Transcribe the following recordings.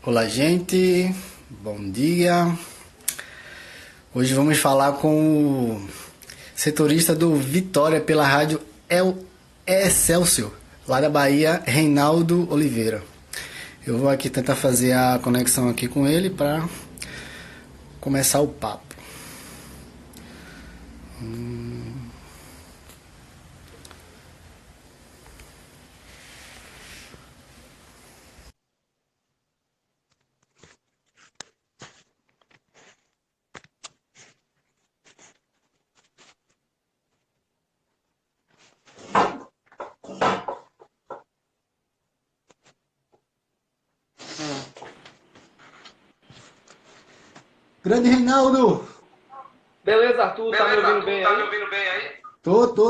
Olá, gente. Bom dia. Hoje vamos falar com o setorista do Vitória pela rádio Excelsior, lá da Bahia, Reinaldo Oliveira. Eu vou aqui tentar fazer a conexão aqui com ele para começar o papo. Grande Reinaldo! Beleza, Arthur, tá me Beleza, ouvindo Arthur, bem tá me aí? ouvindo bem aí?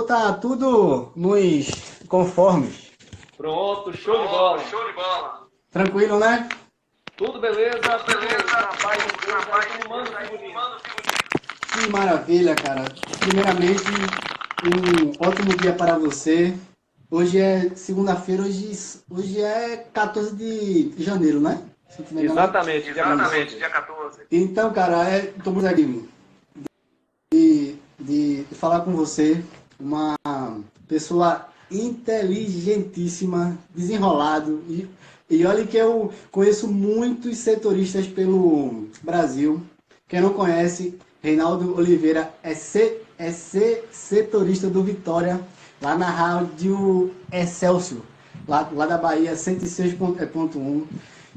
Tá tudo nos conformes. Pronto, show de Pronto, bola. show de bola. Tranquilo, né? Tudo beleza, tudo Beleza, na paz de tudo Deus, na aí paz tu de me manda Deus o aí, figurinha. manda o figurinho. Que maravilha, cara. Primeiramente, um ótimo dia para você. Hoje é segunda-feira, hoje é 14 de janeiro, né? Se eu não me engano. Exatamente, dia Exatamente, 14. dia 14. Então, cara, estou muito aqui de falar com você, uma pessoa inteligentíssima, desenrolado. E olha que eu conheço muitos setoristas pelo Brasil. Quem não conhece, Reinaldo Oliveira setorista do Vitória, lá na rádio Excelsior, lá da Bahia, 106.1.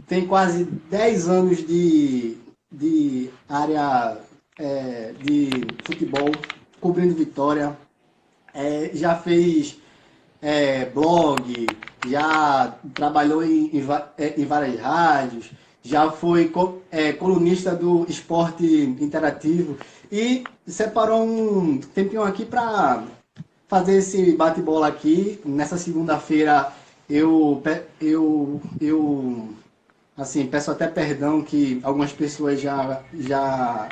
Tem quase 10 anos de área de futebol, cobrindo Vitória. Já fez blog, já trabalhou em várias rádios, já foi colunista do Esporte Interativo e separou um tempinho aqui para fazer esse bate-bola aqui. Nessa segunda-feira eu assim, peço até perdão que algumas pessoas já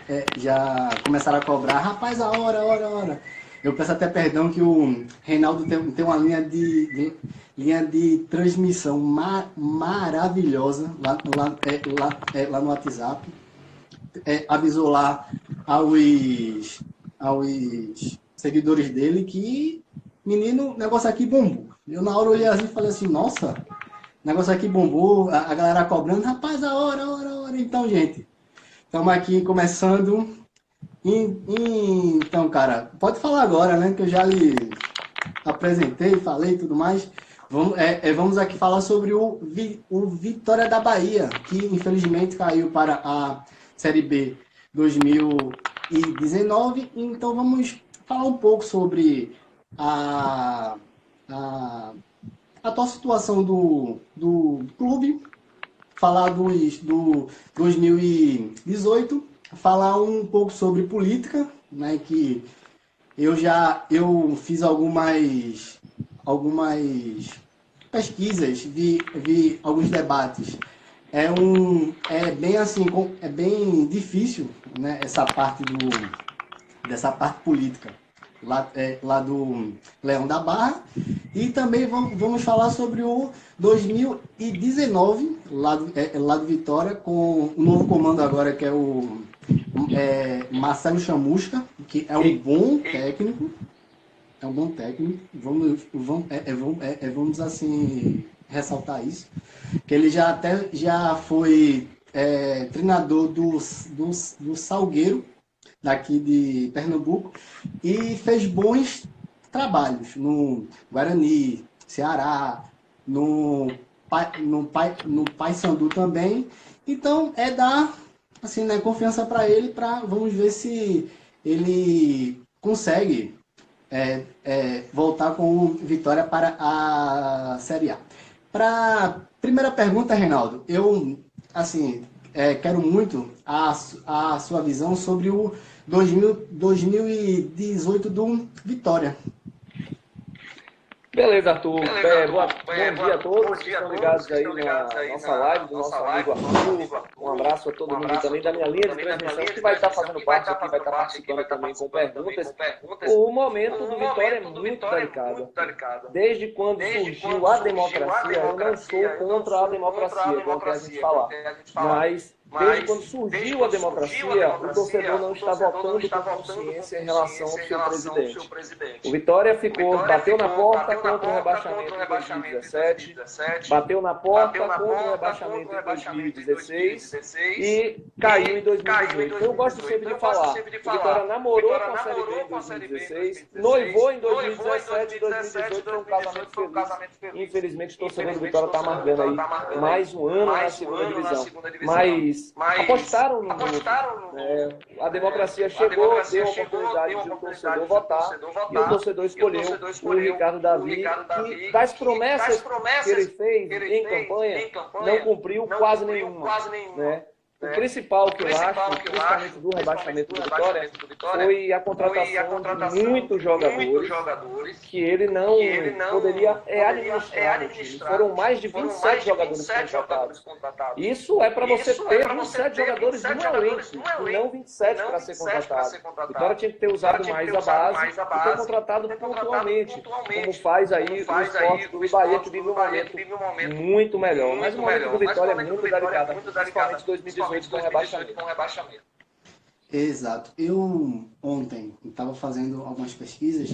começaram a cobrar. Rapaz, a hora. Eu peço até perdão que o Reinaldo tem uma linha de transmissão maravilhosa lá no WhatsApp. Avisou lá aos seguidores dele que, menino, o negócio aqui bombou. Eu na hora olhei assim e falei assim, nossa, o negócio aqui bombou, a galera cobrando, rapaz, a hora. Então, gente, estamos aqui começando. Então, cara, pode falar agora, né? Que eu já lhe apresentei, falei e tudo mais. Vamos aqui falar sobre o Vitória da Bahia, que infelizmente caiu para a Série B 2019. Então, vamos falar um pouco sobre a, a a atual situação do clube, falar do 2018, falar um pouco sobre política, né, que eu fiz algumas pesquisas, vi alguns debates. É bem assim, é bem difícil, né, dessa parte política lá do Leão da Barra. E também vamos falar sobre o 2019, lá do Vitória, com o novo comando agora, que é o Marcelo Chamusca, que é um bom técnico. É um bom técnico. Vamos assim ressaltar isso. Que ele já foi treinador do Salgueiro, daqui de Pernambuco, e fez bons trabalhos no Guarani, Ceará, no Paysandu também. Então, dar assim, né, confiança para ele, vamos ver se ele consegue voltar com o Vitória para a Série A. Para primeira pergunta, Reinaldo, eu assim quero muito a sua visão sobre o 2018 do Vitória. Beleza, Arthur. Bom dia a todos que estão ligados aí na nossa live, do nosso amigo Arthur. Um abraço a todo mundo também da minha linha de transmissão, que vai estar fazendo parte aqui, vai estar participando também com perguntas. O momento do Vitória é muito delicado. Desde quando surgiu a democracia, eu não sou contra a democracia, como a gente falar. Mas desde quando surgiu a democracia, o torcedor não está votando com consciência em relação ao seu presidente. O Vitória bateu na porta contra o rebaixamento em 2017, bateu na porta contra o rebaixamento em 2016 e caiu em 2018. Eu gosto sempre de falar, o Vitória namorou com a Série B em 2016, noivou em 2017 e 2018 foi um casamento feliz. Infelizmente, o torcedor do Vitória está amargando aí mais um ano na segunda divisão. Mas apostaram no a democracia chegou, deu a oportunidade de o torcedor votar e o torcedor escolheu o Ricardo Davi, que das promessas que ele fez em campanha, não cumpriu quase nenhuma. Né? O principal que eu acho, principalmente do rebaixamento do Vitória, foi a contratação de muitos jogadores que ele não poderia administrar. Foram mais de 27 jogadores contratados. Isso é para você ter 27 jogadores no elenco, e não 27 para ser contratado. O Vitória tinha que ter usado mais a base e ter contratado pontualmente, como faz aí o Sport do Bahia, que vive um momento muito melhor. Mas o momento do Vitória é muito delicado, principalmente 2018. Com rebaixamento. Exato. Eu ontem estava fazendo algumas pesquisas,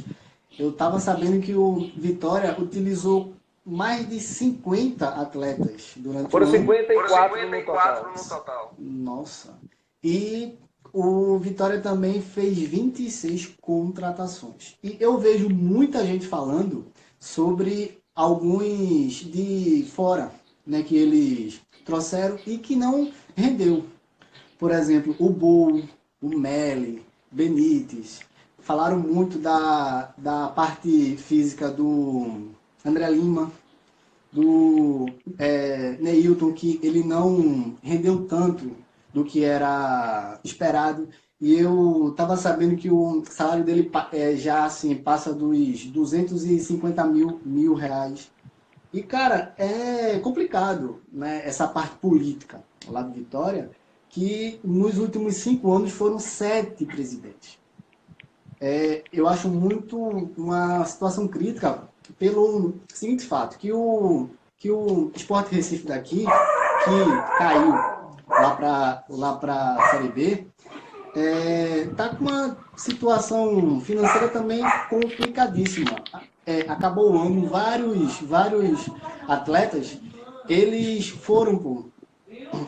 eu estava sabendo que o Vitória utilizou mais de 50 atletas durante Foram o ano. 54 no total. Nossa. E o Vitória também fez 26 contratações. E eu vejo muita gente falando sobre alguns de fora, né, que eles trouxeram e que não rendeu. Por exemplo, o Bol, o Meli, Benítez. Falaram muito da parte física do André Lima, do Neilton, que ele não rendeu tanto do que era esperado. E eu estava sabendo que o salário dele já assim, passa dos 250 mil reais. E, cara, é complicado, né, essa parte política lá do Vitória, que nos últimos 5 anos foram 7 presidentes. Eu acho muito uma situação crítica pelo seguinte fato, que o Sport Recife daqui, que caiu lá para a Série B, está com uma situação financeira também complicadíssima. Acabou o ano, vários atletas, eles foram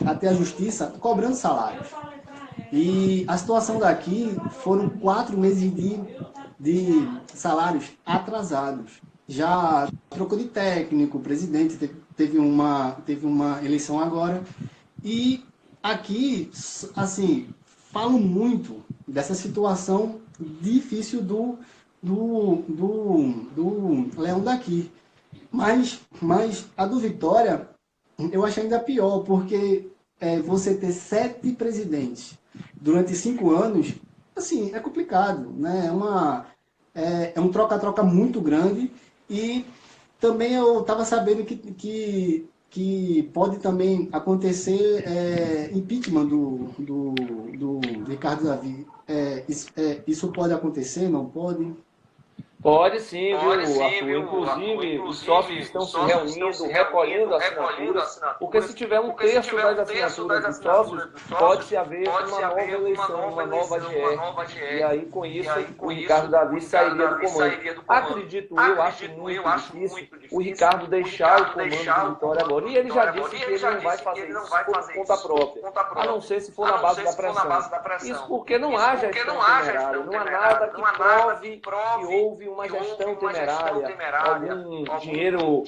até a justiça cobrando salários. E a situação daqui foram 4 meses de salários atrasados. Já trocou de técnico, o presidente teve uma eleição agora. E aqui, assim, falam muito dessa situação difícil do Leão daqui. Mas a do Vitória, eu acho ainda pior, porque você ter 7 presidentes durante 5 anos, assim, é complicado, né? É um troca-troca muito grande. E também eu estava sabendo que pode também acontecer impeachment do Ricardo Davi. Isso pode acontecer, não pode? Pode sim, viu, Arthur? Inclusive, os sócios estão se reunindo, recolhendo assinaturas, porque se tiver um terço das assinaturas dos sócios, pode-se haver uma nova eleição, uma nova GE. E aí, com isso, o Ricardo Davi sairia do comando. Acredito eu, acho muito difícil o Ricardo deixar o comando do Vitória agora. E ele já disse que ele não vai fazer isso por conta própria, a não ser se for na base da pressão. Isso porque não há gestão temerária, não há nada que prove que houve uma gestão temerária, algum dinheiro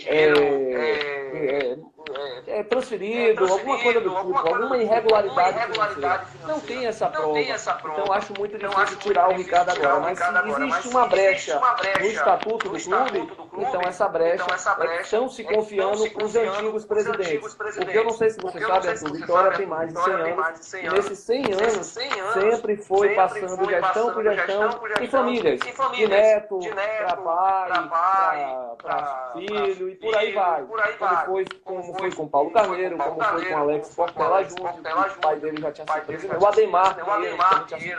transferido, alguma coisa do tipo, alguma irregularidade financeira. Não tem essa prova. Então acho muito difícil tirar o Ricardo agora. Mas se existe uma brecha no estatuto do clube, Então essa brecha é que estão se confiando os antigos presidentes. Porque eu não sei se você sabe, Arthur, Vitória tem mais de 100 anos, e nesses 100 anos sempre foi passando gestão por gestão em famílias, de neto para pai, para filho, e por aí vai. Como foi com Paulo Carneiro, como foi com Alex Portela Júnior, que o pai dele já tinha sido presidente, o Ademar Pinheiro também tinha sido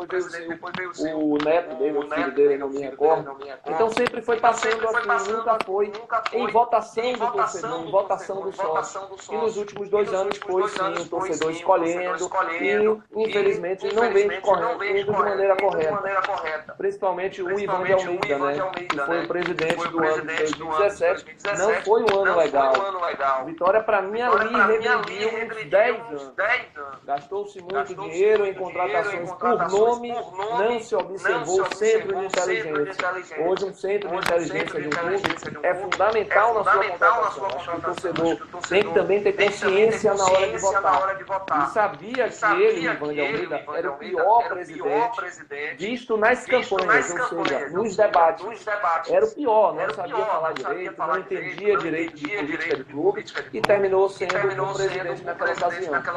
presidente, depois veio o neto dele, o filho dele, não me recordo. Então sempre foi passando assim, nunca foi em votação do torcedor, em votação do sócio. E nos últimos 2 anos foi sim o torcedor escolhendo e infelizmente não vem correndo de maneira correta. Principalmente o Ivan de Almeida, né, que foi o presidente do ano de 2017, não foi um ano legal. Vitória, para mim, ali regrediu uns 10 anos. Gastou-se muito dinheiro em contratações por nome, não se observou o centro de inteligência. Hoje, um centro de inteligência de um clube é fundamental na sua contratação. Acho que o torcedor tem que também ter consciência na hora de votar. E sabia que ele, Ivan de Almeida, era o pior presidente visto nas campanhas, ou seja, nos debates. Era o pior, não sabia falar direito, não entendia direito de política de clube e terminou sendo o presidente naquela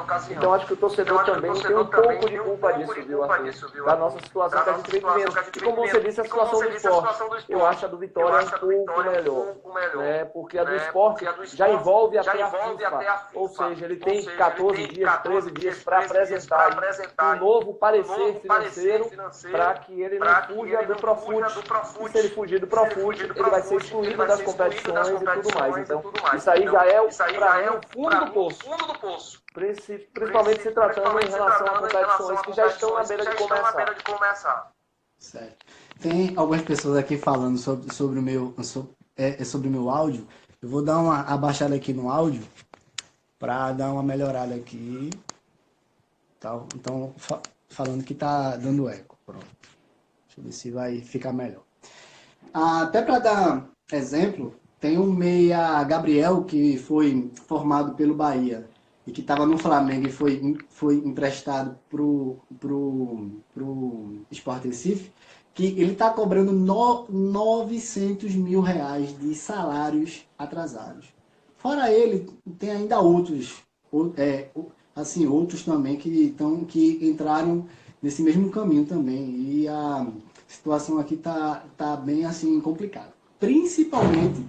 ocasião. Então acho que o torcedor também tem um pouco de culpa disso, viu, Arthur? Da nossa situação que a gente vem vivendo. E como você disse, a situação do esporte, eu acho a do Vitória um pouco melhor, né? Porque a do esporte já envolve até a FIFA, ou seja, ele tem 14 dias, 13 dias para apresentar um novo parecer financeiro para que ele não fuja do Profut. E se ele fugir do Profut, ele vai ser excluído das competições e tudo mais. Então, isso aí já é, para mim, o fundo do poço. Principalmente se tratando em relação a competições que já estão na beira de começar. Certo. Tem algumas pessoas aqui falando sobre o meu áudio. Eu vou dar uma abaixada aqui no áudio para dar uma melhorada aqui. Então, falando que tá dando eco. Pronto. Deixa eu ver se vai ficar melhor. Até para dar exemplo, tem um meia Gabriel que foi formado pelo Bahia e que estava no Flamengo e foi emprestado pro Sport Recife, que ele está cobrando 900 mil reais de salários atrasados. Fora ele, tem ainda outros também que entraram nesse mesmo caminho também. E a situação aqui tá bem assim complicada. Principalmente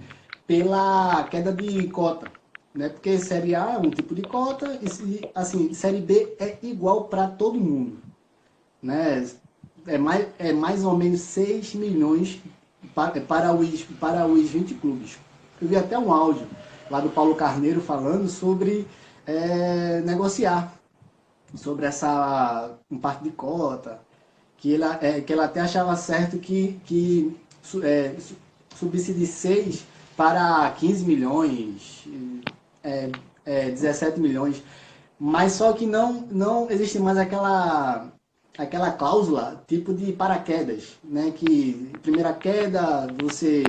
pela queda de cota, né? Porque Série A é um tipo de cota e assim, Série B é igual para todo mundo, né? É mais ou menos 6 milhões para os 20 clubes. Eu vi até um áudio lá do Paulo Carneiro falando sobre negociar sobre essa parte de cota, que ela até achava certo que subisse de 6 para 15 milhões, 17 milhões, mas só que não existe mais aquela cláusula tipo de paraquedas, né? Que primeira queda você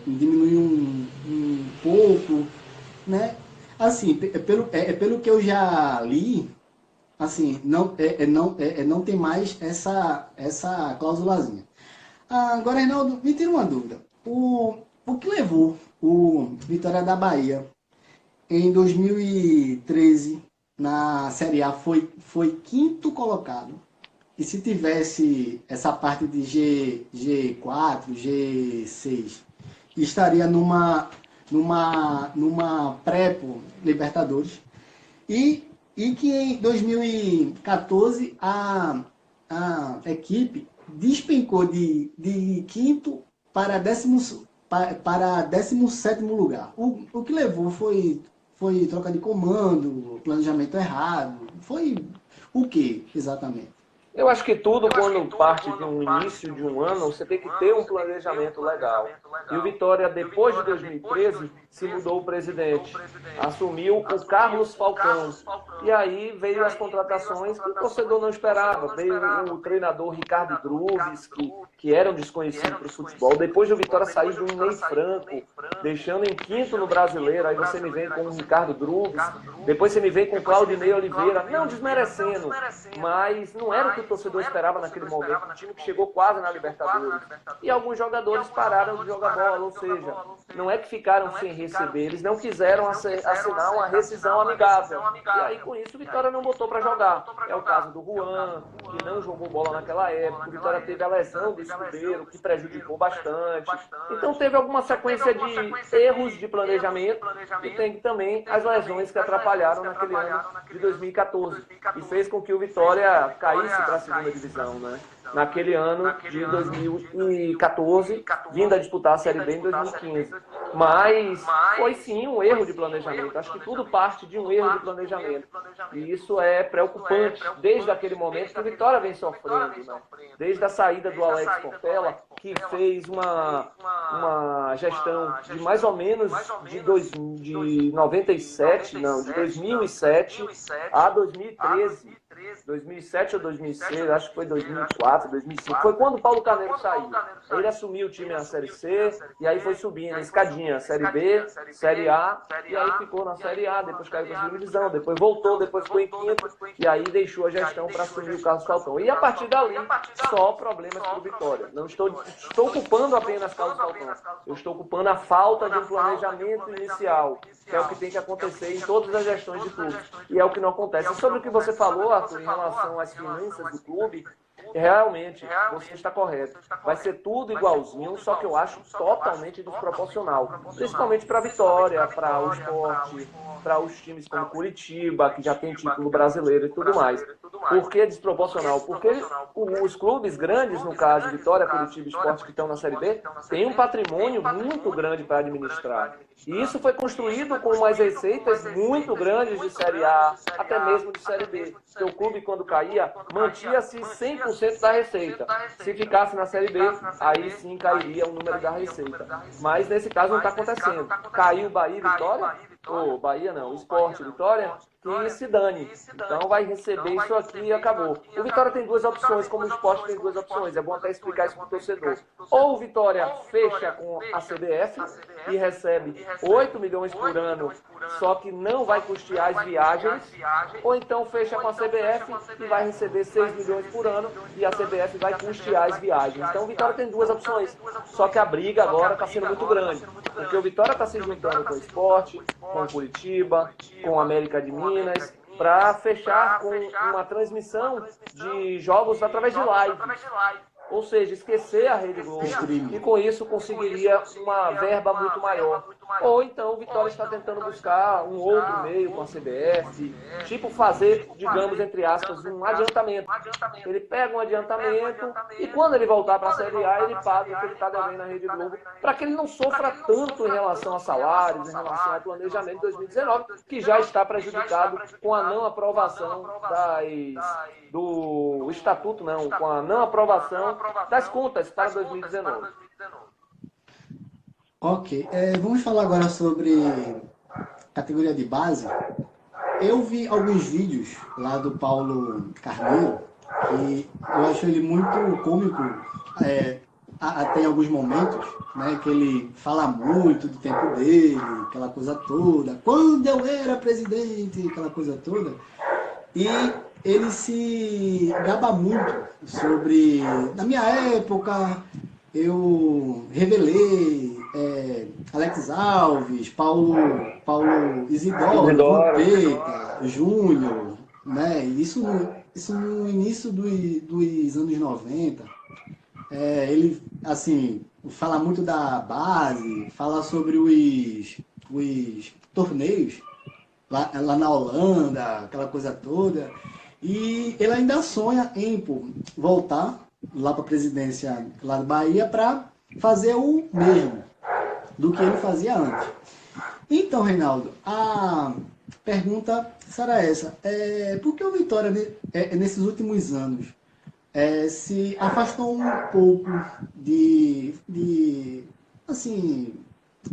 diminui um pouco, né? Assim, pelo que eu já li, assim, não tem mais essa cláusulazinha. Agora, Reinaldo, me tira uma dúvida. O que levou o Vitória da Bahia em 2013 na Série A foi quinto colocado? E se tivesse essa parte de G4, G6, estaria numa pré-Libertadores. E que em 2014 a equipe despencou de quinto para 17º lugar. O que levou foi troca de comando, planejamento errado. Foi o que exatamente? Eu acho que tudo, quando parte de um início de um ano, você tem que ter um planejamento legal. E o Vitória, depois de 2013, se mudou o presidente. Assumiu o Carlos Falcão. E aí veio as contratações que o torcedor não esperava. Veio o treinador Ricardo Druves, que era um desconhecido para o futebol. Depois do Vitória sair de um Ney Franco, deixando em quinto no Brasileiro. Aí você me vem com o Ricardo Druves. Depois você me vem com o Claudinei Oliveira. Não desmerecendo, mas não era o que o torcedor esperava naquele momento. Um time que chegou quase na Libertadores. E alguns jogadores pararam de jogar bola, ou seja, não é que ficaram sem receber, eles não quiseram assinar uma rescisão amigável. E aí, com isso, o Vitória não botou para jogar. É o caso do Juan, que não jogou bola naquela época. O Vitória teve a lesão do Escudeiro, que prejudicou bastante. Então, teve alguma sequência de erros de planejamento e tem também as lesões que atrapalharam naquele ano de 2014 e fez com que o Vitória caísse para a segunda divisão, né? Naquele ano de 2014, vindo a disputar a Série B em 2015. Mas foi sim um erro de planejamento. Acho que tudo parte de um erro de planejamento. E isso é preocupante desde aquele momento que o Vitória vem sofrendo, né? Desde a saída do Alex Portela, que fez uma gestão de mais ou menos de 97, não, de 2007 a 2013. 2007 ou 2006, acho que foi 2004, 2005. Foi quando o Paulo Carneiro saiu. Ele assumiu o time na Série C e aí foi subindo a escadinha, Série B, Série A, e aí ficou na Série A, depois caiu para a segunda divisão, depois voltou, depois ficou em quinto e aí deixou a gestão para assumir o Carlos Falcão. E a partir dali, só problemas para o Vitória. Não estou culpando apenas Carlos Falcão, eu estou culpando a falta de um planejamento inicial, que é o que tem que acontecer em todas as gestões de clubes. E é o que não acontece. E sobre o que você falou, Arthur, em relação às finanças do clube, realmente, você está correto. Vai ser tudo igualzinho, só que eu acho totalmente desproporcional. Principalmente para a Vitória, para o Sport, para os times como Curitiba, que já tem título brasileiro e tudo mais. Por que desproporcional? Porque os clubes grandes, no caso Vitória, Curitiba e Sport, que estão na Série B, têm um patrimônio muito grande para administrar. E isso foi construído com umas receitas muito grandes de Série A, até mesmo de Série B. Porque o clube, quando caía, mantia-se 100% da receita. Se ficasse na Série B, aí sim cairia o número da receita. Mas nesse caso não está acontecendo. Caiu Bahia e Vitória, ou Bahia não, Sport e Vitória, que se dane. Então vai receber isso aqui e acabou. O Vitória tem duas opções, como o Sport tem duas opções. É bom até explicar isso para o torcedor. Ou o Vitória fecha com a CBF e recebe 8 milhões por ano, só que não vai custear as viagens. Ou então fecha com a CBF e vai receber 6 milhões por ano e a CBF vai custear as viagens. Então o Vitória tem duas opções. Só que a briga agora está sendo muito grande. Porque o Vitória está se juntando com o Sport, com o Curitiba, com o América de Minas, para fechar com uma transmissão de jogos através de live. Ou seja, esquecer a Rede Globo e com isso conseguiria uma verba muito maior. Ou então o Vitória está tentando buscar um outro meio com a CBF, tipo fazer, digamos, entre aspas, um adiantamento. Ele pega um adiantamento e quando ele voltar para a Série A, ele paga o que ele está devendo na Rede Globo, para que ele não sofra tanto em relação a salários, em relação ao planejamento de 2019, que já está prejudicado com a não aprovação do Estatuto, não, com a não aprovação das contas para 2019. Ok, vamos falar agora sobre categoria de base. Eu vi alguns vídeos lá do Paulo Carneiro e eu acho ele muito cômico, até em alguns momentos, né, que ele fala muito do tempo dele, aquela coisa toda, quando eu era presidente, aquela coisa toda. E ele se gaba muito sobre, na minha época, eu revelei Alex Alves, Paulo Isidoro, Vampeta, Júnior, né? Isso no início dos anos 90. Ele, assim, fala muito da base, fala sobre os torneios, lá na Holanda, aquela coisa toda. E ele ainda sonha em voltar lá para a presidência lá da Bahia para fazer o mesmo do que ele fazia antes. Então, Reinaldo, a pergunta será essa. Por que o Vitória, nesses últimos anos, se afastou um pouco de assim,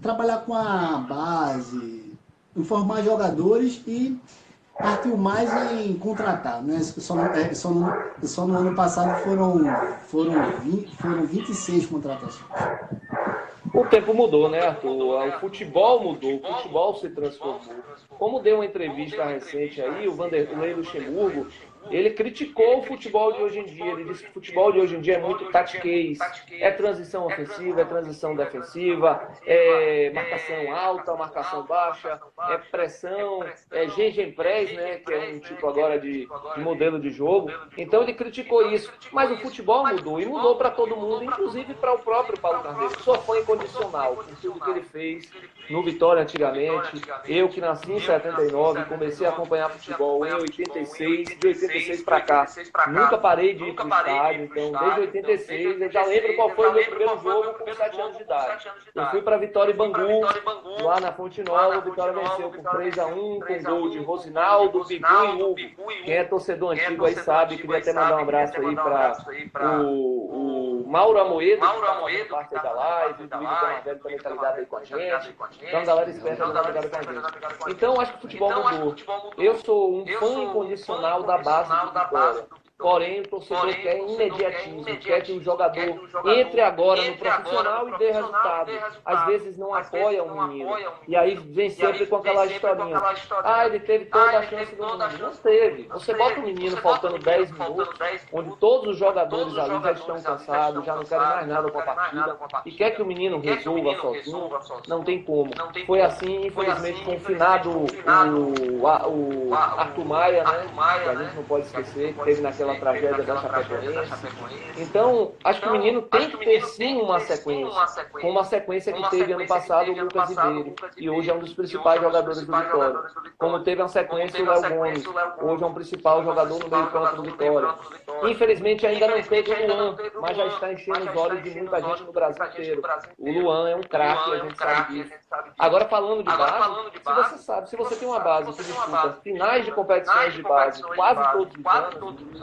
trabalhar com a base, informar jogadores e partiu mais em contratar, né? Só no ano passado foram 26 contratações. O tempo mudou, né, Arthur? O futebol mudou, o futebol se transformou. Como deu uma entrevista recente aí, o Vanderlei Luxemburgo, ele criticou o futebol de hoje em dia. Ele disse que o futebol de hoje em dia é muito tatiquês. É transição ofensiva, é transição defensiva, é marcação alta, marcação baixa, é pressão, é gegenpress, né, que é um tipo agora de modelo de jogo. Então ele criticou isso. Mas o futebol mudou, e mudou para todo mundo, inclusive para o próprio Paulo Carneiro. Só foi incondicional por tudo que ele fez no Vitória antigamente. Eu que nasci em 79, comecei a acompanhar futebol em 86, de 86 para cá. Nunca parei de ir para o estádio, então desde 86 eu já lembro qual foi o meu primeiro jogo com 7 anos de idade. Eu fui para Vitória e Bangu, lá na Fonte Nova. O Vitória venceu com 3-1, com gol de Rosinaldo, Bigu e Hugo. Quem é torcedor antigo aí sabe, queria até mandar um abraço aí para o Mauro Amoedo, que está fazendo parte aí da live, o Duílio Tomavelli também está ligado aí com a gente. Então, galera esperta está ligada com a gente. Então, acho que o futebol mudou. Eu sou um fã incondicional da base do Vitória. Porém, o torcedor quer imediatismo, quer que o jogador entre agora no profissional e dê resultado. Às vezes não apoia o menino. E aí vem sempre com aquela historinha. Ah, ele teve toda a chance do mundo. Não teve. Você bota o menino faltando 10 minutos, onde todos os jogadores ali já estão cansados, já não querem mais nada com a partida, e quer que o menino resolva sozinho, não tem como. Foi assim, infelizmente, com o finado o Arthur Maia, né? Que a gente não pode esquecer, que teve naquela tragédia da Chapecoense. Então, acho que o menino tem que ter sim uma sequência, como uma sequência que teve ano passado o Lucas Ribeiro, e hoje é um dos principais jogadores do Vitória. Como teve a sequência o Léo Gomes, hoje é um principal jogador no meio-campo do Vitória. Infelizmente ainda não teve o Luan, mas já está enchendo os olhos de muita gente no Brasil inteiro. O Luan é um craque, a gente sabe disso. Agora, falando de base, se você sabe, se você tem uma base que disputa finais de competições de base quase todos os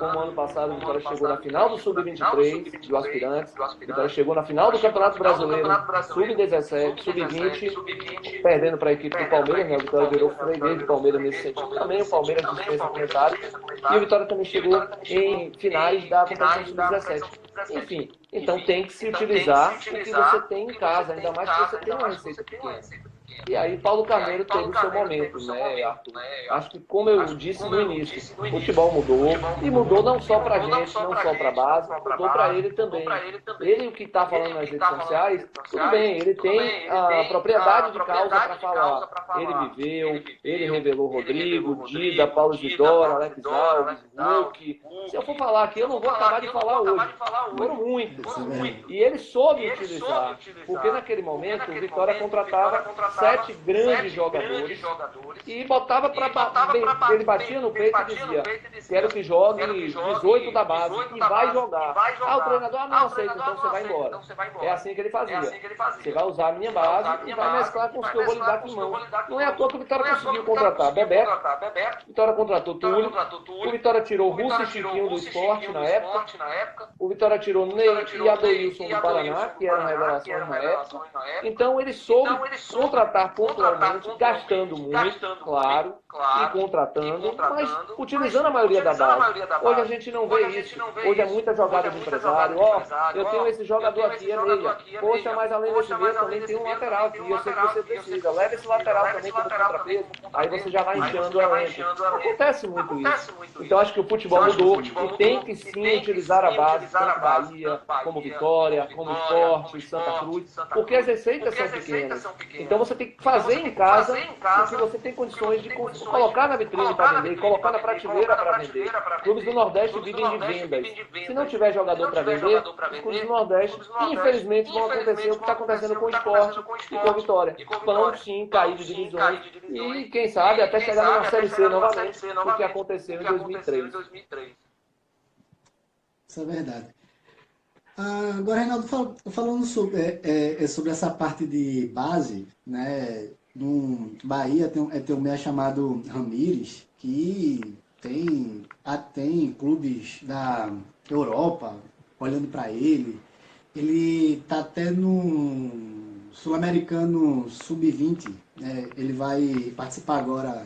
anos, como ano passado o Vitória chegou na final do Sub-23, do Aspirantes, o Vitória chegou na final do Campeonato Brasileiro, Sub-17, Sub-20, perdendo para a equipe do Palmeiras, né? O Vitória virou freguês do Palmeiras nesse sentido. Também o Palmeiras dispensa comentários. E o Vitória também chegou em finais da competição Sub-17. Enfim, então tem que se utilizar o que você tem em casa, ainda mais que você tem uma receita pequena. E aí Paulo Carneiro teve o seu momento, né, Arthur? Acho que, como eu disse no início, o futebol mudou, e mudou não só pra gente, não só pra base, mudou pra ele também. Ele, o que está falando nas redes sociais, tudo bem, ele tem a propriedade de causa para falar. Ele viveu, ele revelou Rodrigo, Dida, Paulo Isidoro, Alex Alves, Hulk. Se eu for falar aqui, eu não vou acabar de falar hoje. Foram muitos. E ele soube utilizar, porque naquele momento o Vitória contratava 7 grandes jogadores e botava para ele batia no peito e dizia: quero que jogue 18 da base e vai jogar. Ah, o treinador não aceita, então você vai embora. É assim que ele fazia. Você vai usar a minha base e vai mesclar com os que eu vou lhe dar com mão. Não é à toa que o Vitória conseguiu contratar Bebeto, o Vitória contratou Túlio, o Vitória tirou Russo e Chiquinho do Sport na época, o Vitória tirou Ney e Adeilson do Paraná, que eram revelações na época. Então ele soube contratar pontualmente, gastando muito, claro, e contratando, mas utilizando a maioria da base. Hoje a gente não vê isso. Hoje é muita jogada de empresário. Ó, eu tenho esse jogador aqui, é meia. Poxa, mas além desse meia também tem um lateral aqui. Eu sei que você precisa. Leva esse lateral também como contrapeso. Aí você já vai inchando o elenco. Acontece muito isso. Então acho que o futebol mudou e tem que sim utilizar a base, tanto Bahia, como Vitória, como Sport, Santa Cruz, porque as receitas são pequenas. Então você tem que fazer em casa o que você tem condições de colocar na vitrine para vender, colocar na prateleira para vender. Clubes do Nordeste vivem de vendas. Se não tiver jogador para vender, os clubes do Nordeste, infelizmente, vão acontecer o que está acontecendo com o Sport e com a Vitória. Vão sim cair de divisões e, quem sabe, até chegar numa Série C novamente, o que aconteceu em 2003. Isso é verdade. Agora, Reinaldo, falando sobre essa parte de base, né? No Bahia tem um meia chamado Ramires, que tem clubes da Europa olhando para ele. Ele está até no Sul-Americano Sub-20, né? Ele vai participar agora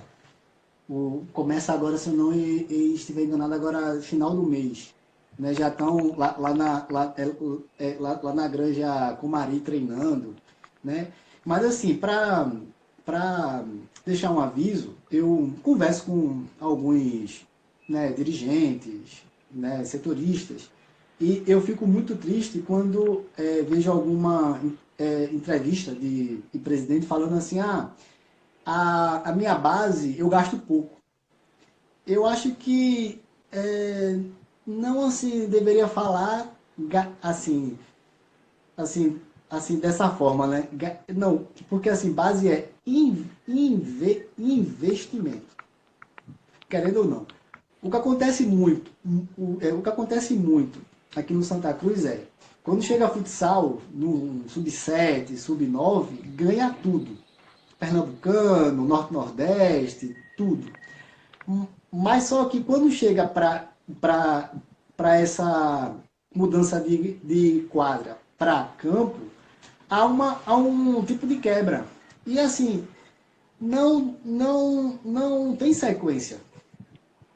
Começa agora, se eu não estiver enganado, agora final do mês. Né? Já estão lá na Granja Comari treinando. Né? Mas assim, para deixar um aviso, eu converso com alguns, né, dirigentes, né, setoristas, e eu fico muito triste quando vejo alguma entrevista de presidente falando assim, a minha base eu gasto pouco. Eu acho que não assim deveria falar assim, assim dessa forma, né? Não, porque assim, base é investimento, querendo ou não. O que acontece muito, o que acontece muito aqui no Santa Cruz quando chega futsal, no sub-7, sub-9, ganha tudo. Pernambucano, Norte-Nordeste, tudo. Mas só que quando chega para essa mudança de quadra para campo, há um tipo de quebra. E assim, não tem sequência.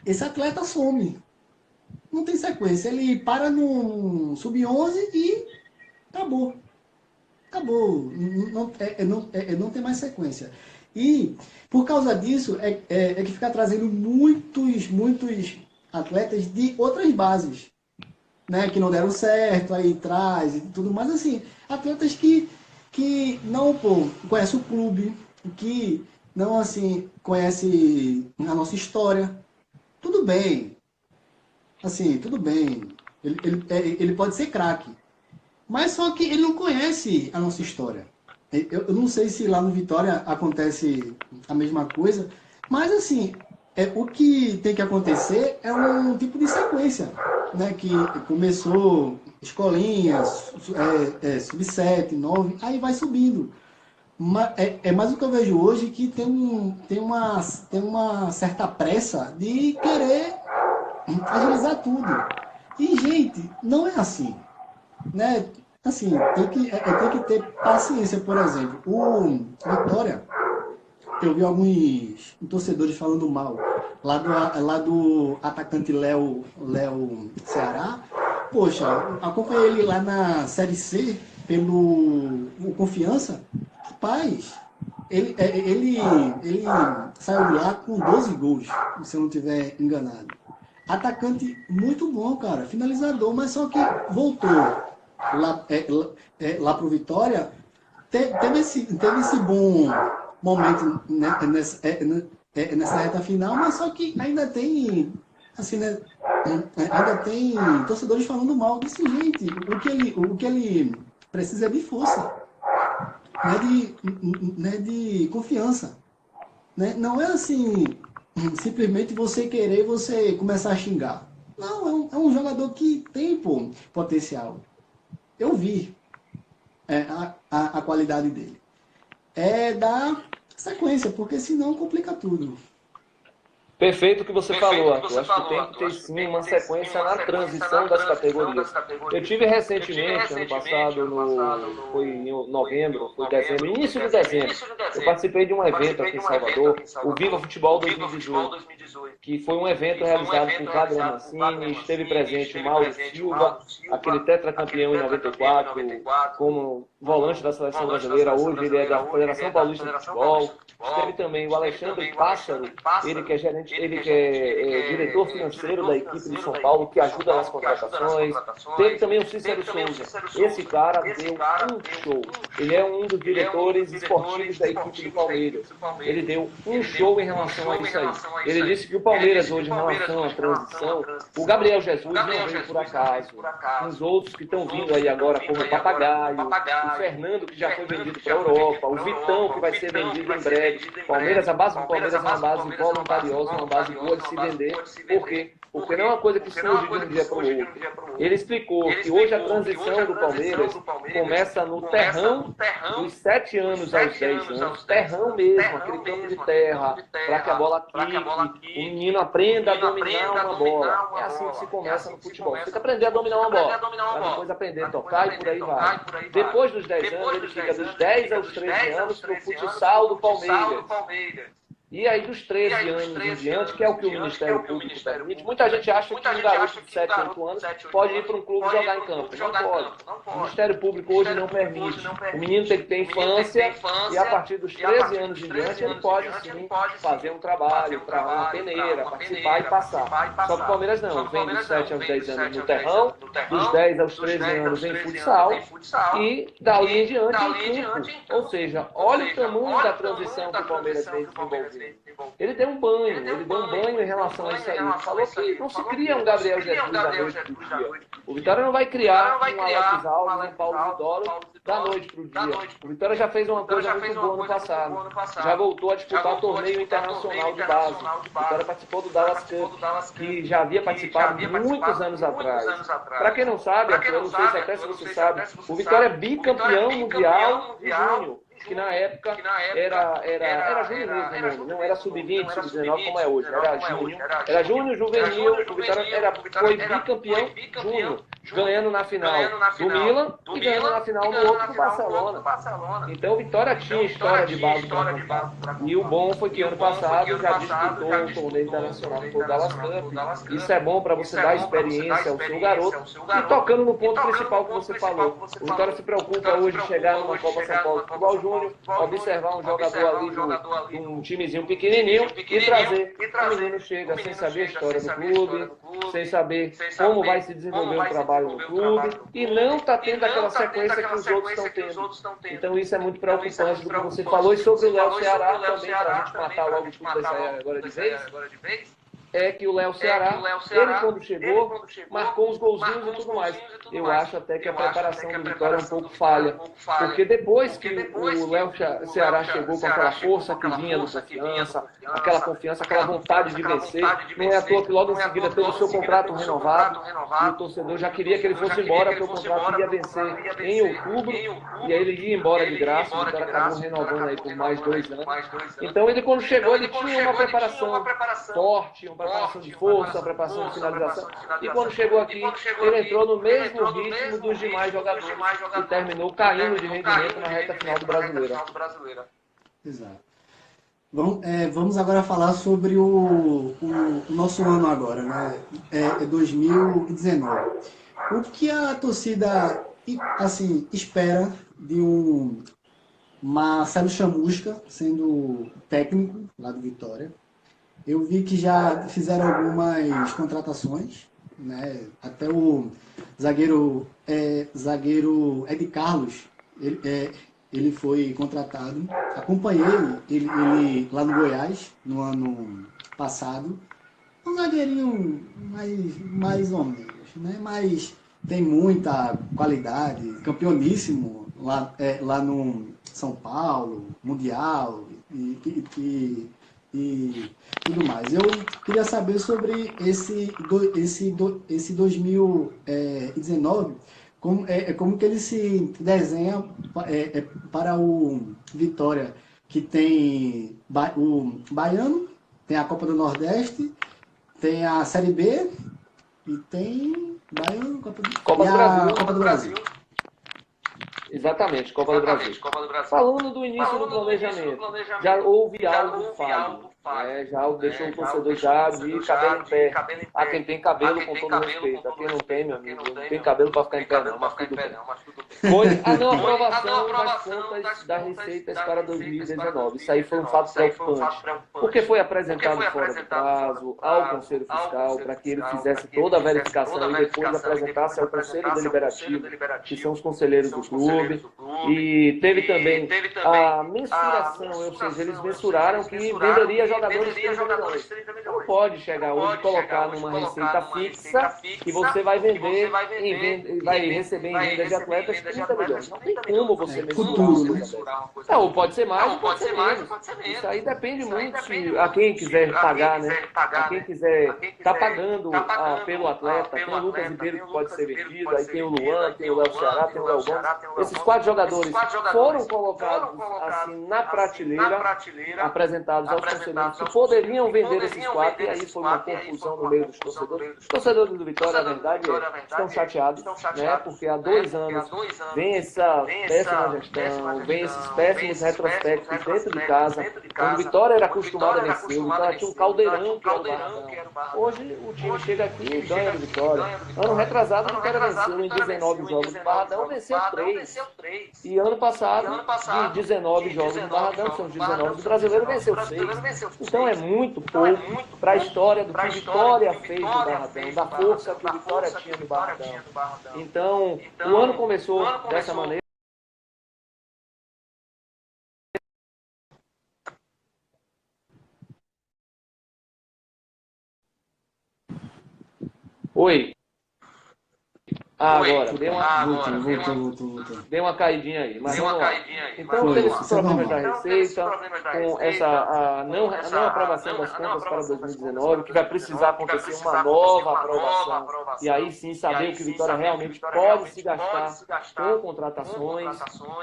Esse atleta some. Não tem sequência. Ele para no sub-11 e acabou. Acabou. Não tem mais sequência. E por causa disso que fica trazendo muitos atletas de outras bases, né, que não deram certo, aí traz e tudo mais, assim, atletas que não, pô, conhecem o clube, que não, assim, conhece a nossa história. Tudo bem, assim, tudo bem. Ele pode ser craque, mas só que ele não conhece a nossa história. Eu não sei se lá no Vitória acontece a mesma coisa, mas assim, o que tem que acontecer é um tipo de sequência, né? Que começou escolinhas, sub-7, 9, aí vai subindo. Mas o que eu vejo hoje que tem uma certa pressa de querer agilizar tudo. E, gente, não é assim, né? Assim, tem que ter paciência, por exemplo. O Vitória, eu vi alguns torcedores falando mal lá do atacante Léo Ceará. Poxa, acompanhei ele lá na Série C pelo Confiança. Rapaz, ele saiu lá com 12 gols, se eu não estiver enganado. Atacante muito bom, cara. Finalizador, mas só que voltou lá pro Vitória, teve esse bom momento, né, nessa reta final, mas só que ainda tem, assim, né, ainda tem torcedores falando mal desse gente. O que ele precisa é de força, não é de confiança. Né? Não é assim, simplesmente você querer você começar a xingar. Não, é um jogador que tem, pô, potencial. Eu vi a qualidade dele. É dar sequência, porque senão complica tudo. Perfeito o que você falou, Arthur. Acho que tem que ter sim uma sequência na transição das categorias. Eu tive recentemente, ano passado, foi em novembro, foi dezembro, início de dezembro, eu participei de um evento aqui em Salvador, o Viva Futebol 2018, que foi um evento realizado por Wagner Mancini, esteve presente o Mauro Silva, aquele tetracampeão em 94, como volante da seleção brasileira, hoje ele é da Federação Paulista de Futebol. Esteve também o Alexandre Pássaro, ele que é diretor financeiro da equipe de São Paulo, que ajuda nas contratações. Teve também o Cícero Souza. Esse cara deu um show. Ele é um dos diretores esportivos da equipe do Palmeiras. Ele deu um show em relação a isso aí. Ele disse que o Palmeiras hoje, em relação à transição, o Gabriel Jesus não veio por acaso. Os outros que estão vindo aí agora, como o Papagaio, o Fernando, que já foi vendido para a Europa, o Vitão, que vai ser vendido em breve. Palmeiras, a base do Palmeiras é uma base voluntariosa, uma base boa de se vender. Por quê? Porque não é uma coisa que surge de um dia para o outro. Ele explicou que hoje a transição do Palmeiras começa no terrão dos 7 anos aos 10 anos. Terrão mesmo, aquele campo de terra, para que a bola quique, o menino aprenda a dominar uma bola. É assim que se começa no futebol. Você tem que aprender a dominar uma bola, para depois aprender a tocar e por aí vai. Depois dos 10 anos, ele fica dos 10 aos 13 anos no futsal do Palmeiras. E aí, dos 13 anos em diante, que é o que o Ministério Público permite, muita gente acha que um garoto de 7, 8 anos pode ir para um clube jogar em campo. Não pode. O Ministério Público hoje não permite. O menino tem que ter infância e, a partir dos 13 anos em diante, ele pode, sim, fazer um trabalho para uma peneira, participar e passar. Só que o Palmeiras não. Vem dos 7 aos 10 anos no terrão, dos 10 aos 13 anos em futsal e, dali em diante, em campo. Ou seja, olha o tamanho da transição que o Palmeiras vem desenvolvendo. Ele deu um banho, ele deu um banho em relação a isso aí. Ele falou que não se cria um Gabriel Jesus da noite para o dia. O Vitória não vai criar um Alex Alves, um Paulo Vidoro da noite para o dia. O Vitória já fez uma coisa muito boa no passado. Já voltou a disputar torneio internacional de base. O Vitória participou do Dallas Cup, que já havia participado muitos anos atrás. Para quem não sabe, eu não sei se até se você sabe, o Vitória é bicampeão mundial de júnior, que na época era júnior mesmo, não era sub-20, sub-19 como é hoje, era júnior, juvenil, o Vitória foi bicampeão júnior, ganhando na final do Milan e ganhando na final do outro do Barcelona. Então o Vitória tinha história de base para contar. E o bom foi que ano passado já disputou um torneio internacional que foi o Dallas Cup. Isso é bom para você dar experiência ao seu garoto. E tocando no ponto principal que você falou, o Vitória se preocupa hoje em chegar numa Copa São Paulo de Futebol Júnior, observar um jogador ali de um timezinho pequenininho e trazer. O menino chega sem saber a história do clube, sem saber como vai se desenvolver o trabalho no clube e não está tendo aquela sequência que os outros estão tendo. Então isso é muito preocupante do que você falou. E sobre o Léo Ceará também, para a gente matar logo tudo dessa agora de vez, é que o Léo Ceará, ele quando chegou, marcou uns golzinhos e tudo mais. Eu acho até que a preparação do Vitória é um pouco falha, porque depois que o Léo Ceará chegou com aquela força que vinha do confiança, aquela vontade de vencer, não é à toa que logo em seguida teve o seu contrato renovado, e o torcedor já queria que ele fosse embora, porque o contrato ia vencer em outubro, e aí ele ia embora de graça, o Vitória acabou renovando aí por mais 2 anos. Então ele quando chegou, ele tinha uma preparação forte, uma preparação de força, uma preparação de finalização. E quando chegou aqui, ele entrou no mesmo ritmo dos demais jogadores e terminou caindo de rendimento na reta final do Brasileiro. Exato. Vamos agora falar sobre o nosso ano agora, né? É 2019. O que a torcida assim, espera de um Marcelo Chamusca sendo técnico lá do Vitória? Eu vi que já fizeram algumas contratações, né? Até o zagueiro Ed Carlos, ele foi contratado. Acompanhei ele lá no Goiás, no ano passado. Um zagueirinho mais ou menos, né? Mas tem muita qualidade, campeoníssimo lá no São Paulo, Mundial e tudo mais. Eu queria saber sobre esse 2019, como que ele se desenha para o Vitória, que tem o Baiano, tem a Copa do Nordeste, tem a Série B e tem Baiano, Copa do Brasil. Exatamente, Copa do Brasil. Falando do início do planejamento, já houve algo falho. Já deixou o torcedor já de cabelo em pé. A quem tem cabelo, com todo respeito. A quem não tem, meu amigo, não tem cabelo para ficar em pé não, mas tudo bem. Foi a não aprovação das contas das receitas para 2019. Isso aí foi um fato preocupante. Porque foi apresentado fora do prazo ao Conselho Fiscal para que ele fizesse toda a verificação e depois apresentasse ao Conselho Deliberativo, que são os conselheiros do clube. E teve também a mensuração, ou seja, eles mensuraram que venderia jogadores 30 milhões. Não pode chegar hoje e colocar numa receita fixa que você vai vender vai receber em venda de atletas 30 milhões. Não tem como você mensurar. Não, pode ser mais ou pode ser menos. Isso aí depende muito se a quem quiser pagar, né? A quem quiser tá pagando pelo atleta. Tem o Lucas Ribeiro que pode ser vendido, aí tem o Luan, tem o Léo Ceará, tem o Léo Gomes. Esses 4 jogadores foram colocados assim na prateleira, apresentados aos conselheiros contratos que poderiam vender esses 4, e aí foi uma confusão no meio dos torcedores. Os torcedores do Vitória, a verdade estão chateados, né? Porque há 2 anos vem essa péssima gestão, vem esses péssimos retrospectos dentro de casa, quando o Vitória era acostumado a vencer, o Vitória tinha um caldeirão que era o Barradão. Hoje o time chega aqui e ganha do Vitória. Ano retrasado o Vitória venceu em 19 jogos do Barradão, venceu 3. E ano passado, de 19 jogos do Barradão, que são os 19 do Brasileiro, venceu 6. Então é muito pouco para a história do que o Vitória fez no Barradão, da força que o Vitória tinha no Barradão. Então, o ano começou dessa maneira. Oi. Agora, deu uma caidinha aí. Mas vamos lá. Então, teve esses problemas da Receita, com essa não aprovação das contas para 2019, que vai precisar acontecer uma nova aprovação. E aí sim, saber o que o Vitória realmente pode se gastar com contratações.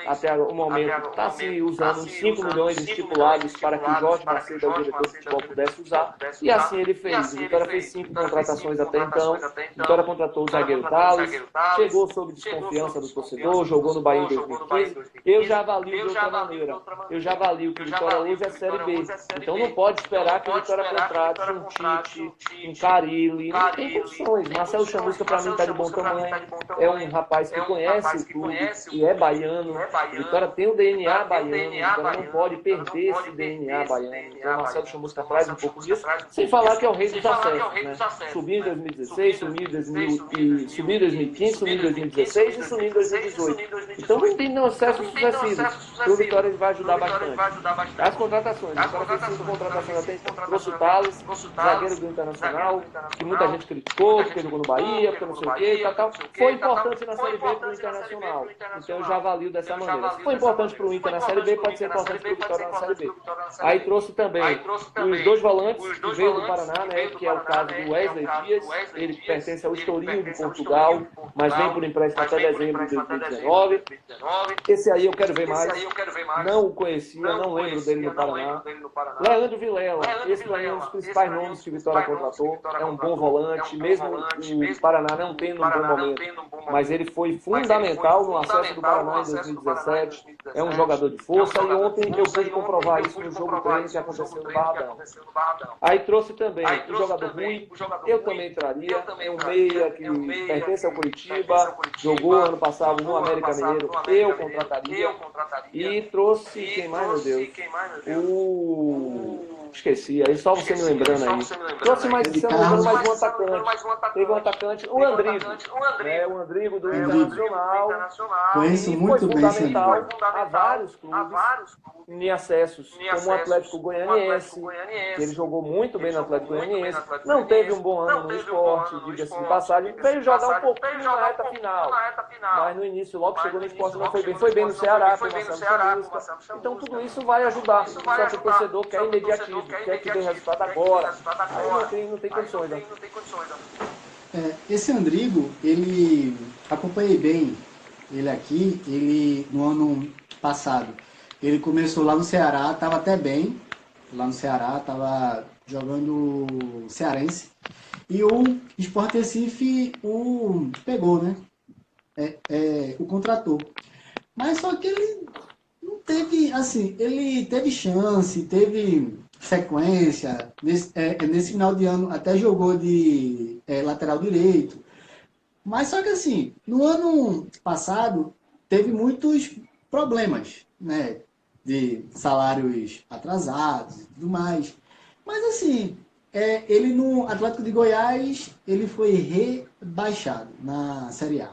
Até o momento, está se usando uns 5 milhões estipulados para que o Jorge Macedo, o diretor de futebol, pudesse usar. E assim ele fez. O Vitória fez 5 contratações até então. O Vitória contratou o zagueiro Thales, chegou sob desconfiança do torcedor, jogou no Bahia em 2015. Eu já avalio de outra maneira. Eu já avalio que o Vitória hoje é Série B. Então não pode esperar que o Vitória contrate um Tite, um Carille. Não tem condições. Marcelo Chamusca, para mim, está de bom tamanho. É um rapaz que conhece o clube e é baiano. O Vitória tem o DNA baiano. O Vitória não pode perder esse DNA baiano. Então o Marcelo Chamusca traz um pouco disso. Sem falar que é o rei dos acessos. Né? Subiu em 2016, subiu em 2015, sumiu em 2016 e sumiu em 2018. Então não tem acesso sucessivos. O Vitória vai ajudar bastante. As contratações. O Vitória fez 5 contratações até então. Trouxe o Thales, zagueiro do Internacional, que muita gente criticou, porque jogou no Bahia, porque não sei o que e tal. Foi importante na Série B para o Internacional. Então eu já avalio dessa maneira. Se foi importante para o Inter na Série B, pode ser importante para o Vitória na Série B. Aí trouxe também os 2 volantes que veio do Paraná, né, que é o caso do Wesley Dias. Ele pertence ao Estoril de Portugal, mas vem por empréstimo até dezembro de 2019. Esse aí eu quero ver mais. Não o conhecia, não lembro dele no Paraná. Leandro Vilela, esse para mim é um dos principais nomes que o Vitória contratou. É um bom volante, mesmo o Paraná não tendo um bom momento, mas ele foi fundamental no acesso do Paraná em 2017. É um jogador de força e ontem eu pude comprovar isso no jogo treino que aconteceu no Barradão. Aí trouxe também um jogador ruim, eu também traria, é um meia que pertence ao Curitiba, jogou ano passado no América Mineiro, eu contrataria. E trouxe, quem mais, meu Deus? Esqueci, aí só você me lembrando aí. Trouxe mais, se eu não me engano, mais um atacante. Teve um atacante, o Andrigo. O Andrigo do Internacional. Conheço muito bem esse Andrigo. Foi fundamental a vários clubes em acessos, como o Atlético Goianiense, que ele jogou muito bem no Atlético Goianiense. Não teve um bom ano no esporte, diga-se de passagem. Veio jogar um pouquinho na reta final. Mas no início, logo chegou no esporte, não foi bem. Foi bem no Ceará, com o Marcelo Chamusca. Então tudo isso vai ajudar. Só que o torcedor quer imediatismo, quer que dê resultado agora. Aí não tem condições, não. Esse Andrigo, ele acompanhei bem ele aqui, ele no ano passado. Ele começou lá no Ceará, estava até bem, lá no Ceará, estava jogando cearense. E o Sport Recife o pegou, né? O contratou. Mas só que ele não teve, assim, ele teve chance, teve sequência. Nesse final de ano até jogou de lateral direito. Mas só que assim, no ano passado teve muitos problemas, né? De salários atrasados e tudo mais. Mas assim, ele no Atlético de Goiás, ele foi rebaixado na Série A.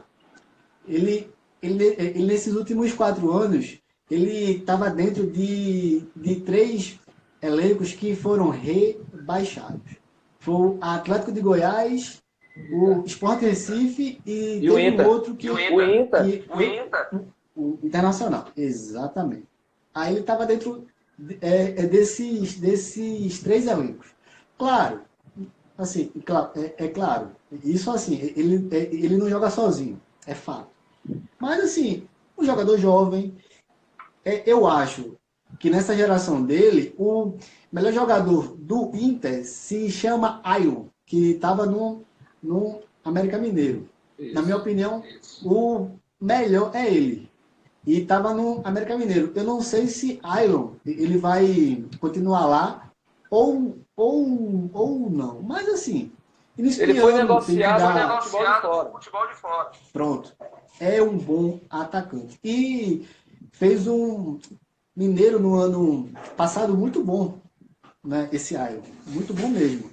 Ele nesses últimos 4 anos, ele estava dentro de 3 elencos que foram rebaixados. Foi o Atlético de Goiás, o Sport Recife e o Inter. Um outro que... O Inter. O Internacional, exatamente. Aí ele estava dentro desses 3 elencos. Claro, assim, claro, isso assim, ele não joga sozinho, é fato. Mas assim, um jogador jovem, eu acho que nessa geração dele, o melhor jogador do Inter se chama Ailton, que estava no América Mineiro. Isso, na minha opinião, o melhor é ele. E estava no América Mineiro. Eu não sei se Ailton ele vai continuar lá ou não. Mas assim, ele foi negociado no futebol de fora. Pronto. É um bom atacante. E fez um Mineiro no ano passado muito bom, né? Esse Ailton. Muito bom mesmo.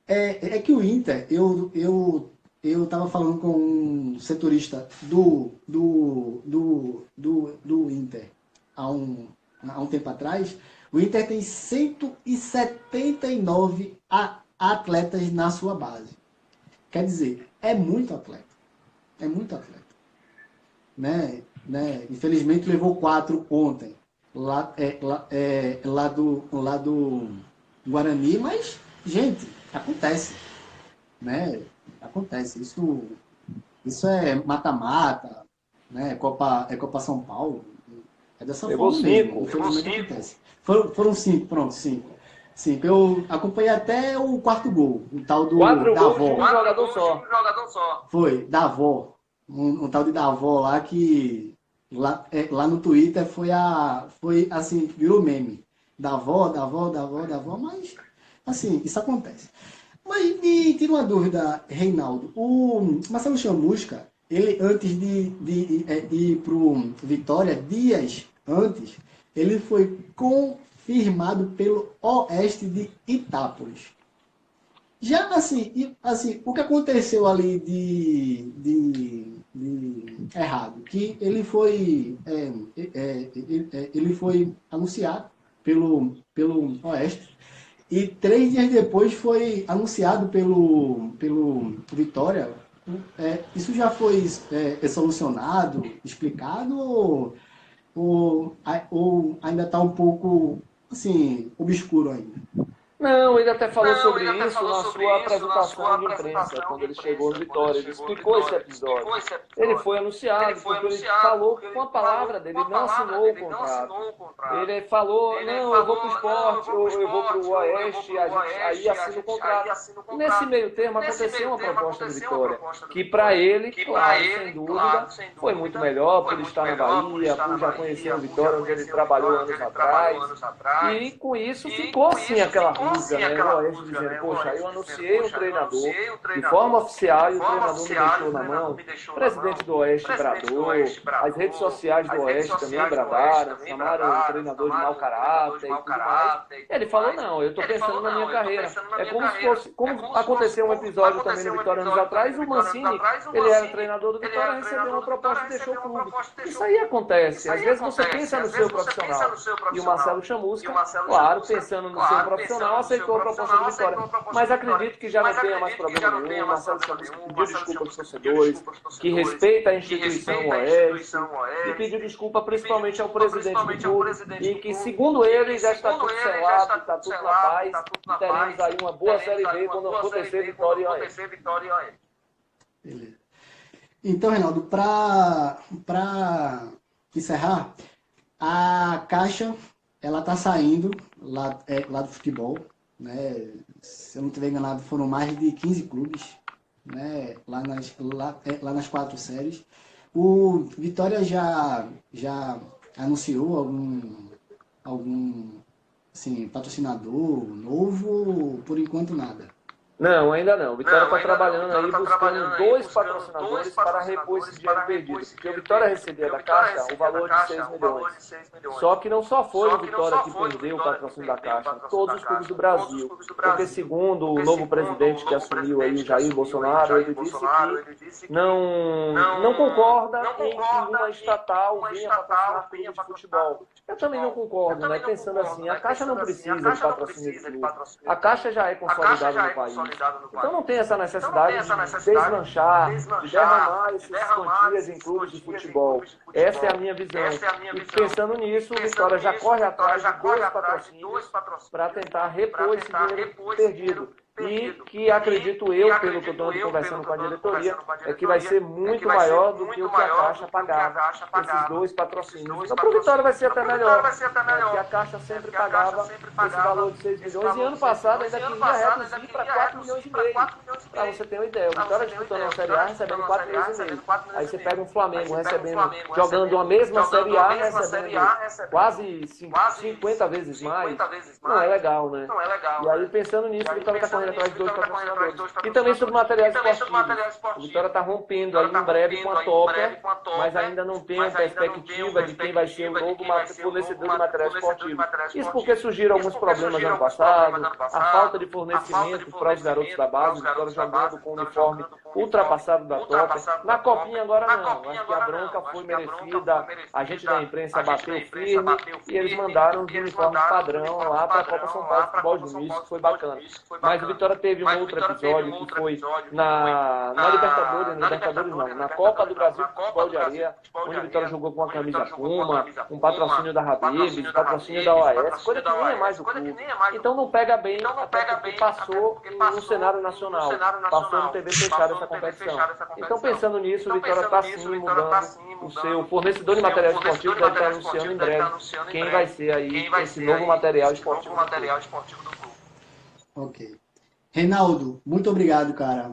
É que o Inter, eu estava falando com um setorista do Inter há um tempo atrás. O Inter tem 179 atletas na sua base. Quer dizer, é muito atleta. É muito atleta. Né? Infelizmente levou 4 ontem. Lá do Guarani, mas, gente, acontece. Né? Acontece. Isso é mata-mata, né? Copa São Paulo. É dessa forma mesmo. Infelizmente acontece. Foram 5, pronto, 5. 5. Eu acompanhei até o 4º gol, o tal do Davó. Um jogador só. Foi, Davó. Um tal de Davó lá que lá no Twitter foi assim, virou meme. Davó, mas assim, isso acontece. Mas me tira uma dúvida, Reinaldo. O Marcelo Chamusca, ele antes de ir para o Vitória, dias antes, ele foi confirmado pelo Oeste de Itápolis. Já assim, o que aconteceu ali de errado? Que ele foi anunciado pelo Oeste. E 3 dias depois foi anunciado pelo Vitória. Isso já foi solucionado, explicado, ou ainda está um pouco assim, obscuro ainda? Não, ele até falou sobre isso na sua apresentação de imprensa, quando ele chegou no Vitória. Ele explicou esse episódio. Ele foi anunciado, porque ele falou com a palavra dele, ele não assinou o contrato. Ele falou, não, eu vou para o esporte, ou eu vou para o Oeste, aí assina o contrato. Nesse meio termo aconteceu uma proposta do Vitória, que para ele, claro, sem dúvida, foi muito melhor por estar na Bahia, por já conhecer o Vitória, onde ele trabalhou anos atrás. E com isso ficou assim aquela né? O Oeste dizendo, poxa, eu anunciei um treinador de forma oficial e o treinador me deixou na mão. O presidente do Oeste bradou, as redes sociais do Oeste também bradaram, chamaram o treinador de mau caráter e tudo mais. Ele falou, não, eu estou pensando na minha carreira. É como se fosse, como aconteceu um episódio também no Vitória anos atrás, o Mancini, ele era treinador do Vitória, recebeu uma proposta e deixou o clube. Isso aí acontece. Às vezes você pensa no seu profissional. E o Marcelo Chamusca, claro, pensando no seu profissional, aceitou a proposta do Vitória. Mas acredito que já não tenha mais problema nenhum. O Marcelo Chamusca pediu desculpa aos torcedores, que respeita a instituição Oeste, e pediu desculpa principalmente ao presidente do clube, e que, segundo ele, já está tudo selado, está tudo na paz, e teremos aí uma boa Série B quando acontecer Vitória e Oeste. Beleza. Então, Reinaldo, para encerrar, a Caixa ela está saindo lá do futebol, né? Se eu não estiver enganado, foram mais de 15 clubes, né? Lá nas 4 séries. O Vitória já anunciou algum assim, patrocinador novo, por enquanto nada. Não, ainda não. O Vitória está trabalhando aí, buscando 2 patrocinadores para repor esse dinheiro perdido. Porque o Vitória recebia da Caixa o valor de 6 milhões. Só que não só foi o Vitória que perdeu o patrocínio da Caixa, todos os clubes do Brasil. Porque segundo o novo presidente que assumiu aí, Jair Bolsonaro, ele disse que não concorda em que uma estatal venha patrocinar clubes de futebol. Eu também não concordo, né? Pensando assim, a Caixa não precisa de patrocínio de clube. A Caixa já é consolidada no país. Então não tem essa necessidade de deslanchar, de derramar essas quantias em clubes de futebol. Essa é a minha visão. E pensando nisso, o Vitória já corre atrás de 2 patrocínios para tentar repor esse dinheiro perdido. e que acredito eu, pelo que eu estou conversando com a diretoria, é que vai ser muito maior do que o que a Caixa pagava, esses dois patrocínios. Então, para o Vitória vai ser até melhor, porque a Caixa sempre pagava esse valor de 6 milhões, e ano passado ainda queria reduzir para 4 milhões e meio, para você ter uma ideia. O Vitória disputando a Série A recebendo 4 milhões e meio. Aí você pega um Flamengo recebendo, jogando a mesma Série A, recebendo quase 50 vezes mais. Não é legal, né? E aí, pensando nisso, o Vitória está correndo atrás de dois patrocinadores. E também sobre materiais esportivos. O Vitória está rompendo aí em breve com a Topper, mas ainda não tem uma perspectiva de quem vai ser o novo fornecedor de materiais esportivos. Isso porque surgiram alguns problemas ano passado, a falta de fornecimento para os garotos da base, o Vitória jogando com o uniforme ultrapassado da Topper. Na Copinha agora não. Acho que a bronca foi merecida, a gente da imprensa bateu firme e eles mandaram os uniformes padrão lá para a Copa São Paulo de Futebol Juniors, que foi bacana. Mas o Vitória teve um outro episódio que foi na Libertadores não, na Copa do Brasil de Futebol de Areia, onde o Vitória jogou com a camisa Puma, um patrocínio da Habib's, um patrocínio da OAS, coisa que nem é mais do clube. Então não pega bem, até porque passou no cenário nacional, passou no TV fechado essa competição. Então pensando nisso, o Vitória está sim mudando o seu fornecedor de material esportivo, deve estar anunciando em breve quem vai ser aí esse novo material esportivo do clube. Ok. Reinaldo, muito obrigado, cara.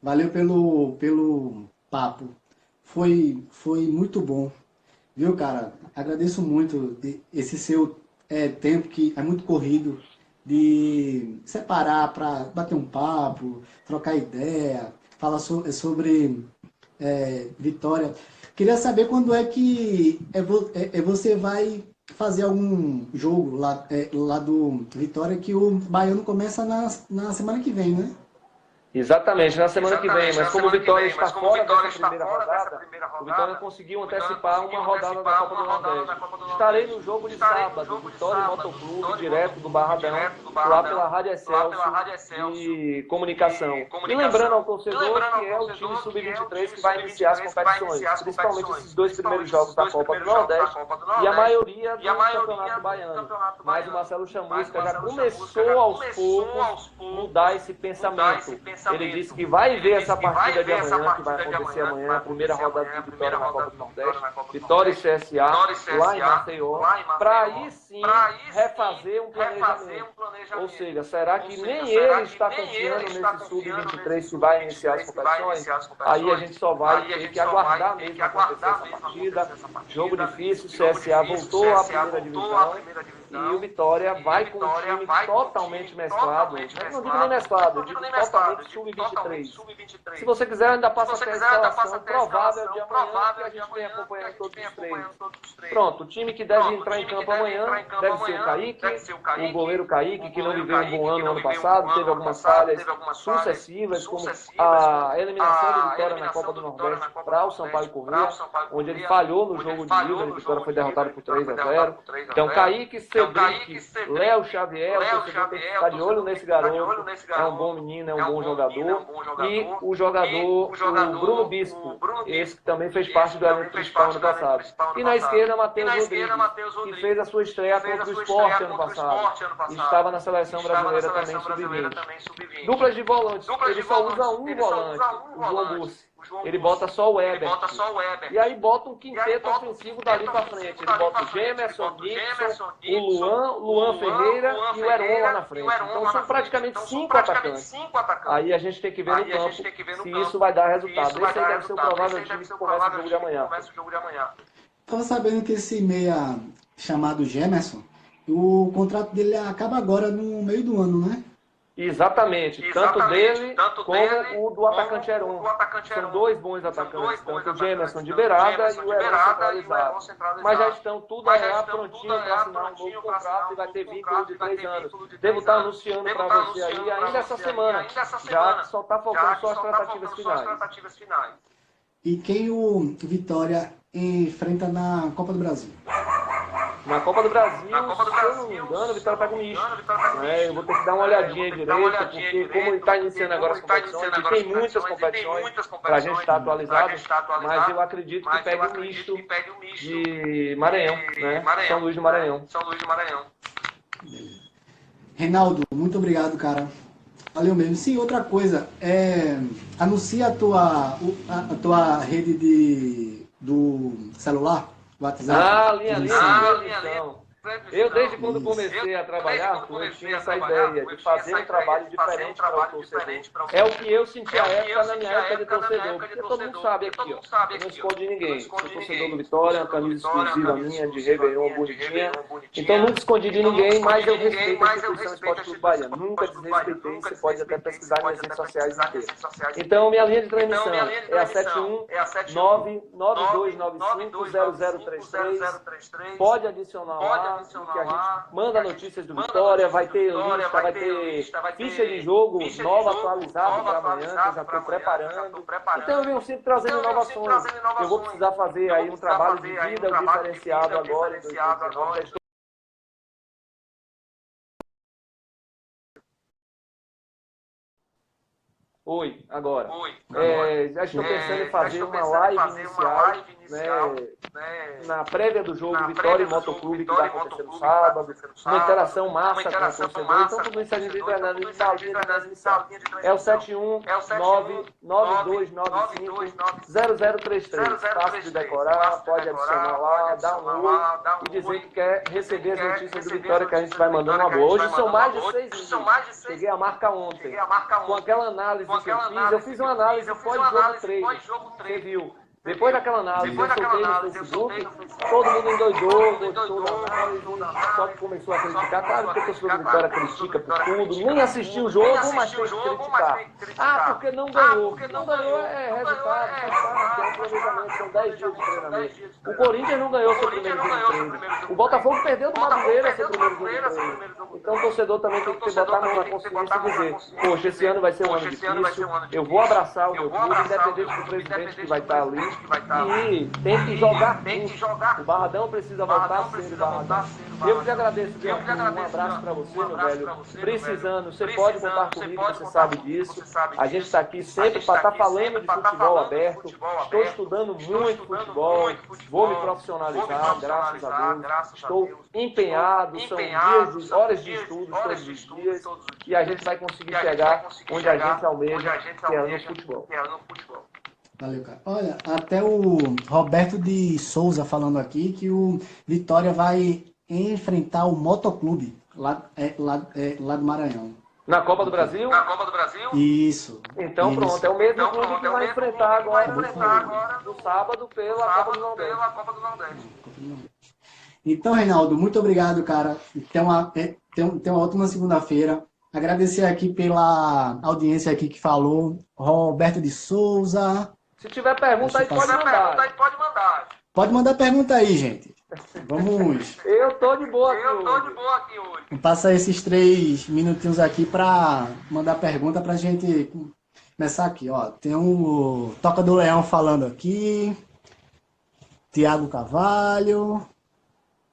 Valeu pelo papo. Foi muito bom. Viu, cara? Agradeço muito esse seu tempo, que é muito corrido, de separar para bater um papo, trocar ideia, falar sobre Vitória. Queria saber quando é que você vai fazer algum jogo lá do Vitória, que o Baiano começa na semana que vem, né? Exatamente, na semana que vem, mas como o Vitória está fora dessa primeira rodada, o Vitória conseguiu antecipar uma rodada da Copa do Nordeste. Estarei no jogo de sábado, Vitória e Motoclube, direto do Barradão, lá pela Rádio Excelsior de comunicação. E lembrando ao torcedor que é o time Sub-23 que vai iniciar as competições, principalmente esses dois primeiros jogos da Copa do Nordeste e a maioria do Campeonato Baiano. Mas o Marcelo Chamusca já começou aos poucos mudar esse pensamento. Ele disse que vai ver essa partida de amanhã, que vai acontecer amanhã, a primeira rodada de Vitória na Copa do Nordeste, Vitória e CSA, lá em Maceió, para aí sim refazer um planejamento. Ou seja, será que nem ele está confiando nesse Sub-23 que vai iniciar as competições? Aí a gente só vai ter que aguardar mesmo acontecer essa partida. Jogo difícil, o CSA voltou à primeira divisão. E o Vitória vai com um time totalmente mesclado. Não digo nem mesclado, eu digo totalmente Sub-23. Se você quiser, ainda passa até a escalação provável de amanhã, que a gente vem acompanhando todos os treinos. Pronto, o time que deve entrar em campo amanhã deve ser o Kaique, o goleiro Kaique, que não viveu um bom ano no ano passado, teve algumas falhas sucessivas, como a eliminação do Vitória na Copa do Nordeste para o Sampaio Corrêa, onde ele falhou no jogo de ida, o Vitória foi derrotado por 3-0. Então, Kaique, Cedric, Léo Xavier, o torcedor tem que ficar de olho nesse garoto, é um bom menino, é um bom jogador, e o jogador, o Bruno Bispo, esse que também fez parte do elenco principal ano passado. E na esquerda, Matheus Rodrigues, que fez a sua estreia contra o Sport ano passado, e estava na seleção brasileira também sub-20. Duplas de volantes, ele só usa um volante, o João Bussi. Ele bota só o Weber. E aí bota um quinteto ofensivo dali pra frente. Ele bota o Gemerson, Nixon, o Luan Ferreira e o Heron lá na frente. Então são praticamente 5 atacantes. Aí a gente tem que ver no campo se isso vai dar resultado. Esse aí deve ser o provável time que começa o jogo de amanhã. Tava sabendo que esse meia chamado Gemerson, o contrato dele acaba agora no meio do ano, né? Exatamente, tanto dele como o do atacante Heron. São dois bons atacantes, tanto o Gemerson de beirada e o Heron centralizado. Mas já estão tudo lá prontinho para assinar um novo contrato e vai ter vínculo de 3 anos. Devo estar anunciando para você aí ainda essa semana, já que só está faltando só as tratativas finais. E quem o Vitória enfrenta na Copa do Brasil? Na Copa do Brasil, se eu não me engano, o Vitória pega um misto. Eu vou ter que dar uma olhadinha direita, porque como ele está iniciando agora as competições, e tem muitas competições para a gente estar atualizado, mas eu acredito que pegue um misto de Maranhão, né? São Luís do Maranhão. Reinaldo, muito obrigado, cara. Valeu mesmo. Sim, outra coisa, anuncia a tua rede do celular, WhatsApp, Linha de transmissão. Eu, desde quando comecei a trabalhar, eu tinha essa ideia de fazer um trabalho diferente para o torcedor. É o que eu senti à época, na minha época de torcedor, porque todo mundo sabe aqui, ó, eu não escondo de ninguém. Sou torcedor do Vitória, uma camisa exclusiva minha, de Réveillon, bonitinha. Então, nunca escondi de ninguém, mas eu respeito a instituição Esporte Clube Bahia. Nunca desrespeitei, você pode até pesquisar nas redes sociais inteiras. Então, minha linha de transmissão é a 71-9295-0033. Pode adicionar lá, que a gente manda notícias do Vitória, vai ter lista, vai ter ficha de jogo nova, atualizada para amanhã, que eu já estou preparando. Então eu venho sempre trazendo inovações. Eu vou precisar fazer aí um trabalho de vida diferenciado agora em 2019. Oi, agora. Já estou pensando em fazer uma live inicial, na prévia do jogo Vitória e Motoclube, que vai acontecer no sábado. Uma interação massa com o torcedor. Então, tudo isso a gente vai na linha de transmissão. É o 71992950033. Fácil de decorar, pode adicionar lá, dar um oi e dizer que quer receber as notícias do Vitória que a gente vai mandando uma boa. Hoje são mais de 6 vídeos. Peguei a marca ontem. Com aquela análise que eu fiz uma análise pós-jogo 3. Você viu? Depois daquela análise, eu soltei no Facebook, todo mundo endoidou, gostou da análise, só que começou a criticar. Claro que o torcedor do Vitória critica por tudo, nem assistiu o jogo, mas tem que criticar. Porque não ganhou. Não ganhou é resultado, faz parte, é um planejamento, são 10 dias de treinamento. O Corinthians não ganhou seu primeiro jogo de treino. O Botafogo perdeu do Madureira seu primeiro jogo de treino. Então o torcedor também tem que botar a mão na consciência e dizer, poxa, esse ano vai ser um ano difícil, eu vou abraçar o meu clube, independente do presidente que vai estar ali. E tem que jogar tudo. O Barradão precisa voltar a ser o Barradão. Eu te agradeço, Arthur. Um abraço para você, meu velho. Precisando, você pode contar comigo, você sabe disso. A gente está aqui sempre para estar falando de futebol aberto. Estou estudando muito futebol. Vou me profissionalizar, graças a Deus. Estou empenhado, são horas de estudo todos os dias. E a gente vai conseguir chegar onde a gente almeja, que é no futebol. Valeu, cara. Olha, até o Roberto de Souza falando aqui que o Vitória vai enfrentar o Motoclube lá do Maranhão. Na Copa do Brasil? Isso. Então pronto, é o mesmo clube que vai enfrentar agora no sábado pela Copa do Nordeste. Então, Reinaldo, muito obrigado, cara. Tem uma ótima segunda-feira. Agradecer aqui pela audiência aqui que falou. Roberto de Souza. Se tiver pergunta aí, pode mandar. Pode mandar pergunta aí, gente. Vamos. Eu tô de boa aqui hoje. Vou passar esses 3 minutinhos aqui para mandar pergunta pra gente começar aqui, ó. Tem o Toca do Leão falando aqui. Tiago Carvalho.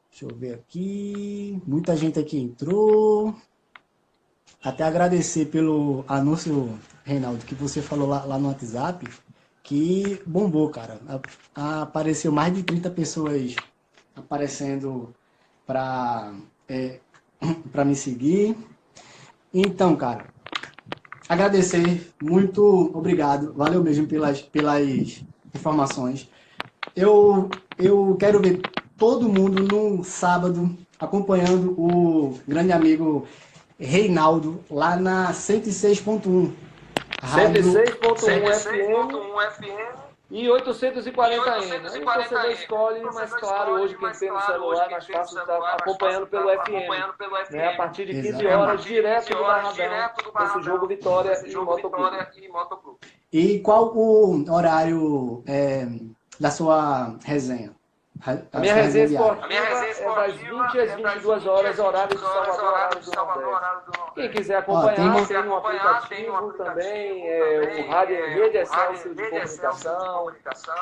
Deixa eu ver aqui. Muita gente aqui entrou. Até agradecer pelo anúncio, Reinaldo, que você falou lá no WhatsApp. Que bombou, cara. Apareceu mais de 30 pessoas aparecendo para me seguir. Então, cara, agradecer, muito obrigado. Valeu mesmo pelas informações. Eu quero ver todo mundo no sábado acompanhando o grande amigo Reinaldo lá na 106.1. 106.1 FM e 840 AM. Aí o torcedor escolhe, mas claro, hoje quem tem no celular é mais fácil estar acompanhando pelo FM. Né? A partir de 15 horas, direto do Barradão, esse jogo Vitória e Motoclube. E qual o horário da sua resenha? A minha resenha esportiva é das 20 às 22 horas, horário de Salvador, horário do Nordeste. Quem quiser acompanhar, tem um aplicativo também, o Rede Excelsior de Comunicação,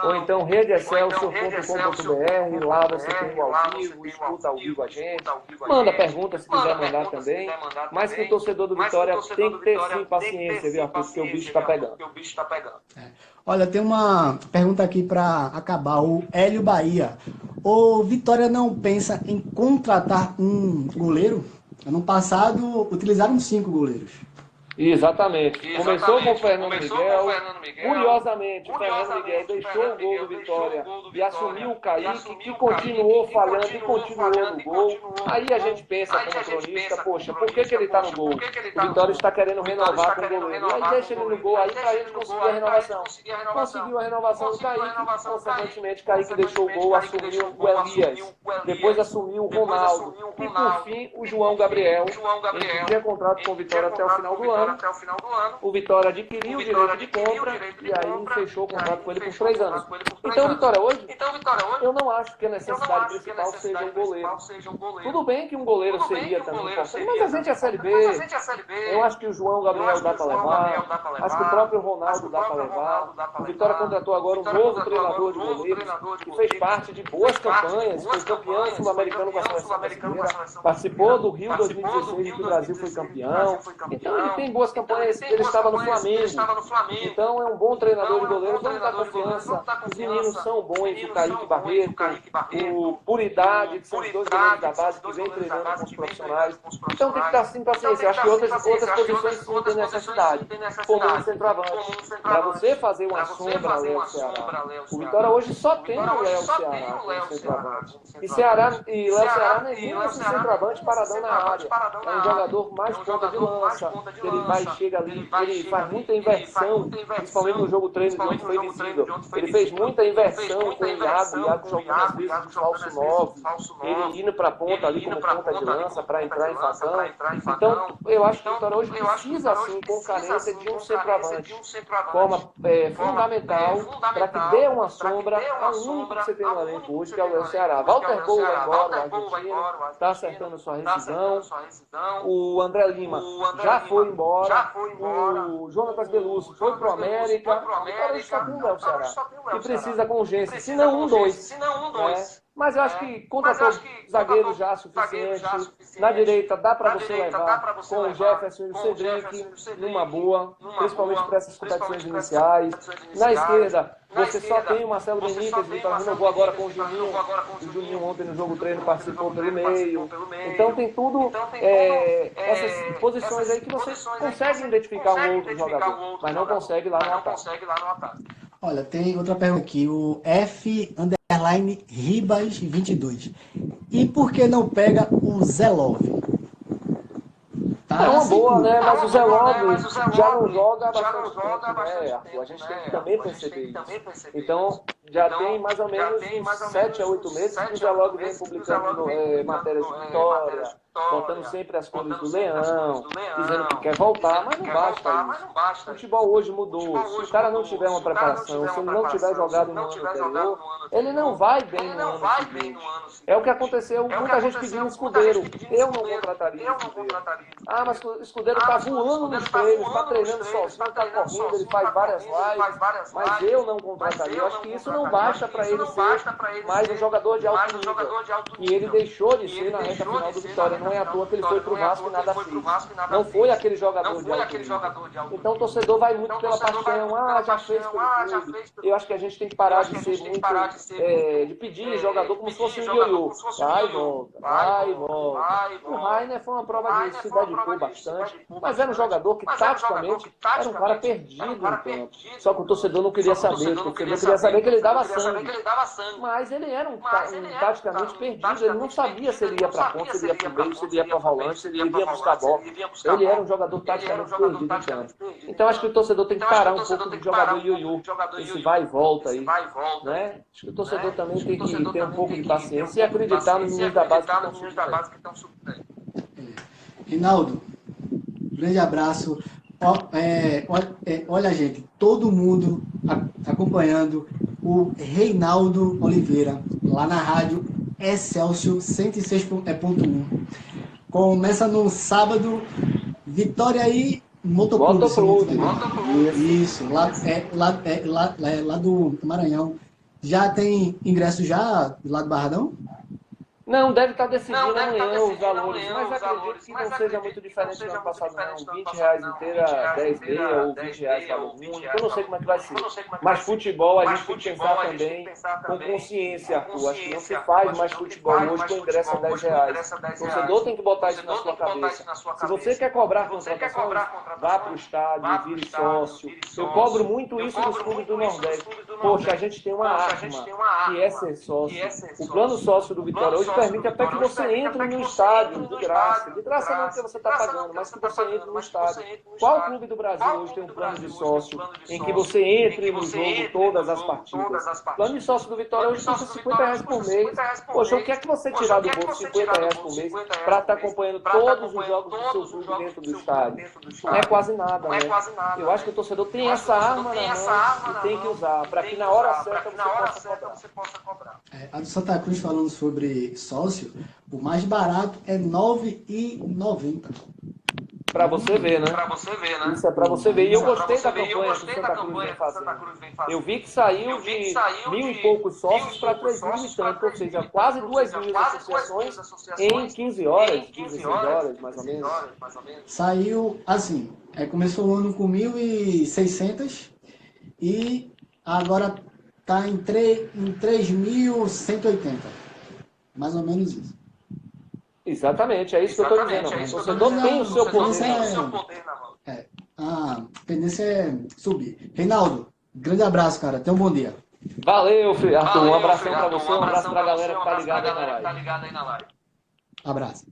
ou então redeexcelsior.com.br, lá você tem o ao vivo, escuta ao vivo a gente, manda pergunta se quiser mandar também, mas que o torcedor do Vitória tem que ter sim paciência, viu, Arthur, porque o bicho está pegando. Olha, tem uma pergunta aqui para acabar. O Hélio Bahia. O Vitória não pensa em contratar um goleiro? Ano passado utilizaram 5 goleiros. Exatamente. Começou com o Fernando Miguel. Curiosamente, o Fernando Miguel deixou o gol do Vitória e assumiu o Kaique, que continuou falhando e continuou no gol. Aí a gente pensa como cronista, poxa, por que ele está no gol? O Vitória está querendo renovar com o goleiro. E aí deixa ele no gol aí para ele conseguir a renovação. Conseguiu a renovação do Kaique, consequentemente Kaique deixou o gol, assumiu o Elias. Depois assumiu o Ronaldo. E por fim, o João Gabriel, que tinha contrato com o Vitória até o final do ano. O Vitória adquiriu o direito de compra e aí fechou o contrato com ele por 3 anos. Então, Vitória, hoje, eu não acho que a necessidade principal seja um goleiro. Tudo bem que um goleiro seria também importante, mas a gente é Série B. Eu acho que o João Gabriel dá para levar, acho que o próprio Ronaldo dá para levar. O Vitória contratou agora um novo treinador de goleiros que fez parte de boas campanhas, foi campeão sul-americano com a seleção brasileira, participou do Rio 2016 em que o Brasil foi campeão. Então, ele tem boas campanhas, ele estava no Flamengo. Então é um bom treinador de goleiros, vamos dar confiança. Os meninos são bons, o Kaique Barreto, o Puridade, que são os 2 goleiros da base que vem treinando com os profissionais. Então tem que dar sim paciência. Eu acho que outras posições sim tem necessidade, como no centroavante. Para você fazer uma sombra Léo Ceará. O Vitória hoje só tem o Léo Ceará como centroavante. E Léo Ceará nem é esse centroavante paradão na área. É um jogador mais ponta de lança, que ele vai, chega ali, ele faz muita inversão, principalmente no jogo treino de onde foi visível. Ele fez muita inversão com o Iago jogando às vezes de falso 9, ele indo para a ponta ali como ponta de lança para entrar em facão. Então, eu acho que o Vitória hoje precisa, assim, com carência de um centroavante, forma fundamental para que dê uma sombra ao único que você tem no elenco hoje, que é o Léo Ceará. Walter Gol vai embora, o argentino, está acertando sua rescisão. O André Lima já foi embora. O Jonatas Belusso foi pro América. Agora está com o Léo Ceará. E precisa com urgência, se não um, dois. Né? Mas eu acho que contratou zagueiro já suficiente. Na direita dá para você levar com o Jefferson e o Cedric numa boa, principalmente para essas competições iniciais. Na esquerda, você só tem o Marcelo Benítez, então renovou agora com o Juninho. O Juninho ontem no jogo treino participou pelo meio. Então tem tudo, essas posições aí que você consegue identificar um outro jogador, mas não consegue lá no ataque. Olha, tem outra pergunta aqui, o F_Ribas22. E por que não pega o Zelov? Tá, é uma boa, né? Mas o Zelov já não joga há bastante tempo, né, Arthur? A gente tem que também perceber isso. Então, já tem mais ou menos uns 7 a 8 meses que o Zelov vem publicando matérias de Vitória, contando sempre as cores do Leão, dizendo que quer voltar, mas não basta isso. O futebol hoje mudou. Se o cara não tiver uma preparação, se ele não tiver jogado no ano anterior, ele não vai bem no ano seguinte. É o que aconteceu, muita gente pedindo Escudeiro. Eu não contrataria Escudeiro. Ah, mas o Escudeiro está voando nos treinos, está treinando sozinho, está correndo, ele faz várias lives, mas eu não contrataria. Eu acho que isso não basta para ele ser mais um jogador de alto nível. E ele deixou de ser na reta final do Vitória. Não é à toa que ele foi pro Vasco e nada fez. Não foi aquele jogador de alto nível. Então o torcedor vai muito pela paixão. Ah, já fez pelo clube. Eu acho que a gente tem que parar de ser muito de pedir jogador como se fosse um ioiô. Vai e volta, vai e volta. O Rainer foi uma prova disso, se dedicou bastante, mas era um jogador que taticamente era um cara perdido no campo. Só que o torcedor não queria saber, o torcedor queria saber que ele dava sangue. Mas ele era um taticamente perdido, ele não sabia se ele ia para ponta, se ele ia para o meio, se ele ia para o volante, se ele ia buscar a bola. Ele era um jogador taticamente perdido em campo. Então acho que o torcedor tem que parar um pouco de jogador ioiô, esse vai e volta aí, né? Acho que o torcedor também tem que ter um pouco de paciência e acreditar nos meninos da base que estão subindo aí. Rinaldo, grande abraço. Olha, gente, todo mundo acompanhando o Reinaldo Oliveira, lá na rádio Excelsior 106.1. Começa no sábado, Vitória e Motoclube. Isso, lá do Maranhão. Já tem ingresso já lá do Barradão? Não, deve estar decidindo amanhã os valores, mas acredito que não seja muito diferente do ano passado, não. R$ 20 inteira, 10 meia ou R$ 20 valor único. Eu não sei como é que vai ser. Mas futebol a gente tem que pensar também com consciência, Arthur. Acho que não se faz mais futebol hoje com ingresso a R$ 10. O torcedor tem que botar isso na sua cabeça. Se você quer cobrar contratações, vá para o estádio, vire sócio. Eu cobro muito isso nos clubes do Nordeste. Poxa, a gente tem uma arma que é ser sócio. O plano sócio do Vitória hoje permite até que você entre no estádio de graça. De graça não porque você está pagando, mas que você entre no estádio. Qual clube do Brasil hoje tem um plano de sócio em que você entre no jogo todas as partidas? O plano de sócio do Vitória hoje custa R$ 50 por mês. Poxa, o que é que você tirar do bolso R$ 50 por mês para estar acompanhando todos os jogos do seu clube dentro do estádio? Não é quase nada, né? Eu acho que o torcedor tem essa arma na mão e tem que usar, para que na hora certa você possa cobrar. A do Santa Cruz falando sobre sócio, o mais barato é R$ 9,90. Para você ver, né? Isso é para você ver. E eu gostei da campanha que o Santa Cruz vem fazendo. Eu vi que saiu de 1.000 e poucos sócios para 3.000 e tanto, ou seja, quase 2.000 associações em 15 horas, 16 horas, mais ou menos. Saiu assim, começou o ano com 1.600 e agora está em 3.180. Mais ou menos isso. Exatamente, é isso que eu estou dizendo. O torcedor tem o seu poder na mão. A tendência é subir. Reinaldo, grande abraço, cara. Até um bom dia. Valeu, Arthur. Um abração para você, um abraço para a galera que está ligada aí na live. Abraço.